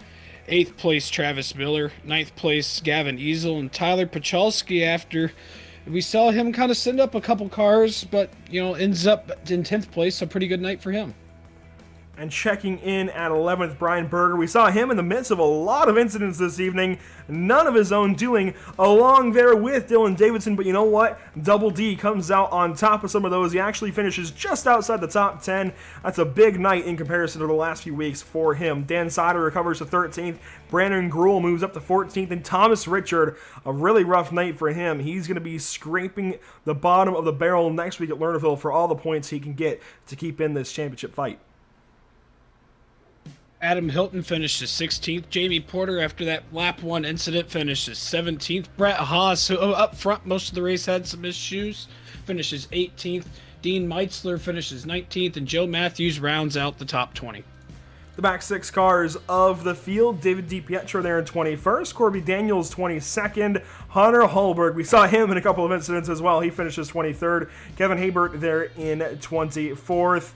8th place, Travis Miller. 9th place, Gavin Easel. And Tyler Pachalski, after We saw him kind of send up a couple cars, but, ends up in 10th place, so pretty good night for him. And checking in at 11th, Brian Berger. We saw him in the midst of a lot of incidents this evening, none of his own doing, along there with Dylan Davidson. But you know what? Double D comes out on top of some of those. He actually finishes just outside the top 10. That's a big night in comparison to the last few weeks for him. Dan Sider recovers to 13th. Brandon Gruhl moves up to 14th. And Thomas Richard, a really rough night for him. He's going to be scraping the bottom of the barrel next week at Lernerville for all the points he can get to keep in this championship fight. Adam Hilton finishes 16th. Jamie Porter, after that lap 1 incident, finishes 17th. Brett Haas, who up front most of the race had some issues, finishes 18th. Dean Meitzler finishes 19th, and Joe Matthews rounds out the top 20. The back 6 cars of the field, David DiPietro there in 21st, Corby Daniels 22nd, Hunter Hallberg, we saw him in a couple of incidents as well, he finishes 23rd, Kevin Habert there in 24th.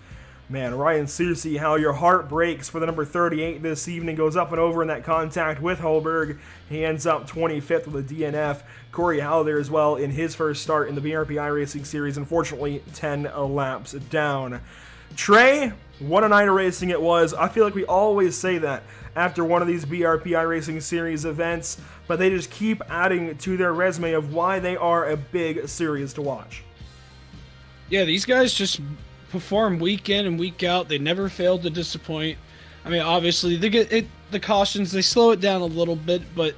Man, Ryan Susi, how your heart breaks for the number 38 this evening. Goes up and over in that contact with Holberg. He ends up 25th with a DNF. Corey Howe there as well in his first start in the BRP iRacing Series. Unfortunately, 10 laps down. Trey, what a night of racing it was. I feel like we always say that after one of these BRP iRacing Series events, but they just keep adding to their resume of why they are a big series to watch. Yeah, these guys just perform week in and week out. They never fail to disappoint. I mean, obviously, they get the cautions, they slow it down a little bit, but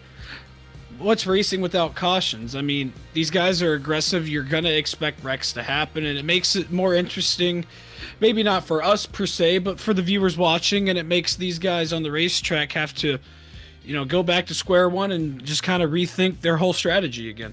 what's racing without cautions? I mean, these guys are aggressive. You're going to expect wrecks to happen, and it makes it more interesting. Maybe not for us per se, but for the viewers watching, and it makes these guys on the racetrack have to, go back to square one and just kind of rethink their whole strategy again.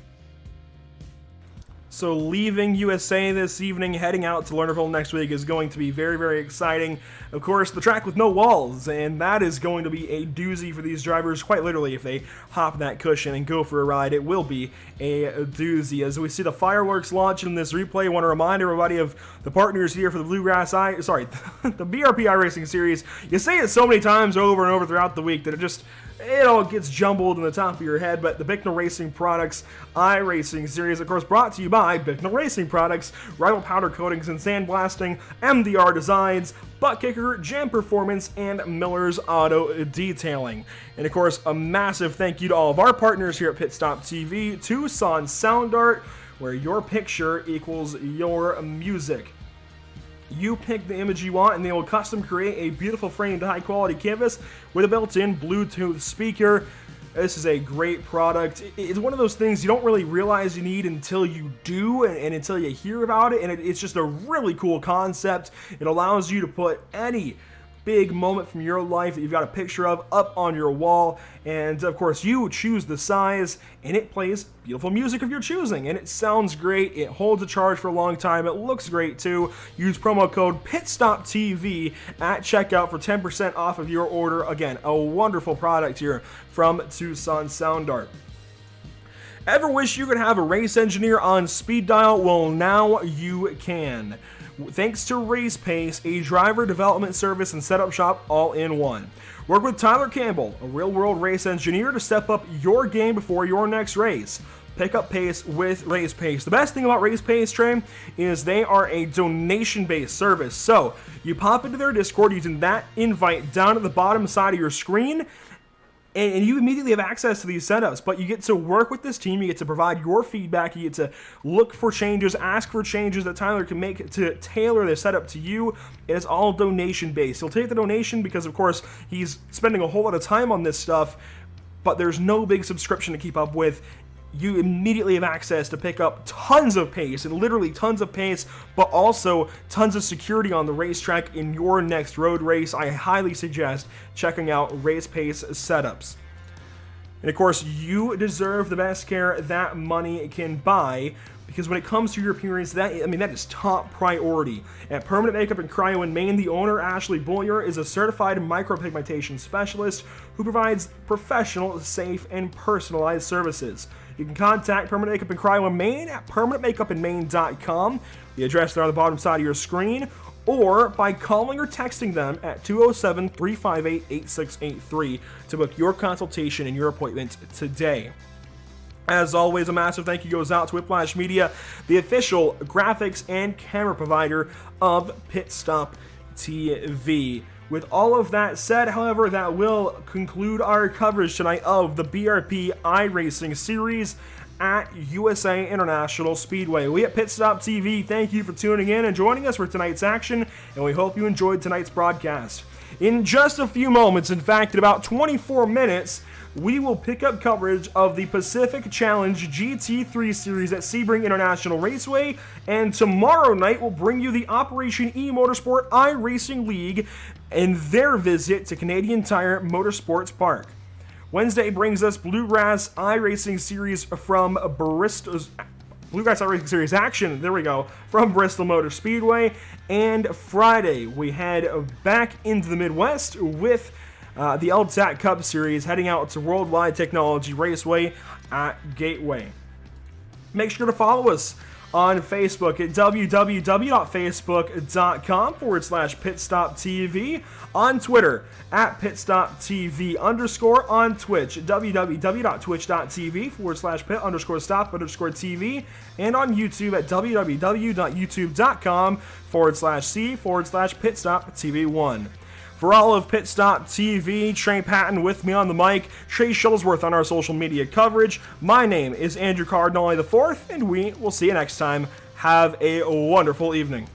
So leaving USA this evening, heading out to Lernerville next week is going to be very, very exciting. Of course, the track with no walls, and that is going to be a doozy for these drivers. Quite literally, if they hop that cushion and go for a ride, it will be a doozy. As we see the fireworks launch in this replay, I want to remind everybody of the partners here for the the BRP iRacing Series. You say it so many times over and over throughout the week that it all gets jumbled in the top of your head, but the Bicknell Racing Products iRacing Series, of course, brought to you by Bicknell Racing Products, Rival Powder Coatings and Sandblasting, MDR Designs, Butt Kicker, Jam Performance, and Miller's Auto Detailing. And of course, a massive thank you to all of our partners here at PitStop TV, Tucson Sound Art, where your picture equals your music. You pick the image you want and they will custom create a beautiful framed high quality canvas with a built-in Bluetooth speaker. This is a great product. It's one of those things you don't really realize you need until you do and until you hear about it, and it's just a really cool concept. It allows you to put any big moment from your life that you've got a picture of up on your wall, and of course you choose the size and it plays beautiful music of your choosing, and it sounds great. It holds a charge for a long time. It looks great too. Use promo code PitStop TV at checkout for 10% off of your order. Again, a wonderful product here from Tucson Sound Art. Ever wish you could have a race engineer on speed dial? Well, now you can. Thanks to Race Pace, a driver development service and setup shop all in one. Work with Tyler Campbell, a real-world race engineer, to step up your game before your next race. Pick up pace with Race Pace. The best thing about Race Pace, Trey, is they are a donation-based service. So you pop into their Discord using that invite down at the bottom side of your screen, and you immediately have access to these setups, but you get to work with this team, you get to provide your feedback, you get to look for changes, ask for changes that Tyler can make to tailor their setup to you. It is all donation-based. He'll take the donation because, of course, he's spending a whole lot of time on this stuff, but there's no big subscription to keep up with. You immediately have access to pick up tons of pace, and literally tons of pace, but also tons of security on the racetrack in your next road race. I highly suggest checking out Race Pace setups. And of course, you deserve the best care that money can buy, because when it comes to your appearance, that is top priority. At Permanent Makeup and Cryo in Maine, the owner, Ashley Boyer, is a certified micropigmentation specialist who provides professional, safe, and personalized services. You can contact Permanent Makeup and Cryo in Maine at permanentmakeupinmaine.com, the address there on the bottom side of your screen, or by calling or texting them at 207-358-8683 to book your consultation and your appointment today. As always, a massive thank you goes out to Whiplash Media, the official graphics and camera provider of PitStop TV. With all of that said, however, that will conclude our coverage tonight of the BRP iRacing Series at USA International Speedway. We at PitStop TV thank you for tuning in and joining us for tonight's action, and we hope you enjoyed tonight's broadcast. In just a few moments, in fact, in about 24 minutes, we will pick up coverage of the Pacific Challenge GT3 Series at Sebring International Raceway, and tomorrow night we'll bring you the Operation E Motorsport iRacing League and their visit to Canadian Tire Motorsports Park. Wednesday brings us Bluegrass iRacing Series from Bristol's Bluegrass iRacing Series action, there we go, from Bristol Motor Speedway. And Friday, we head back into the Midwest with the LTAC Cup Series, heading out to Worldwide Technology Raceway at Gateway. Make sure to follow us on Facebook at www.facebook.com/PitStopTV, on Twitter at PitStopTV_, on Twitch at www.twitch.tv/Pit_Stop_TV, and on YouTube at www.youtube.com/C/PitStopTV1. For all of PitStop TV, Trey Patton with me on the mic, Trey Shuttlesworth on our social media coverage. My name is Andrew Cardinale IV, and we will see you next time. Have a wonderful evening.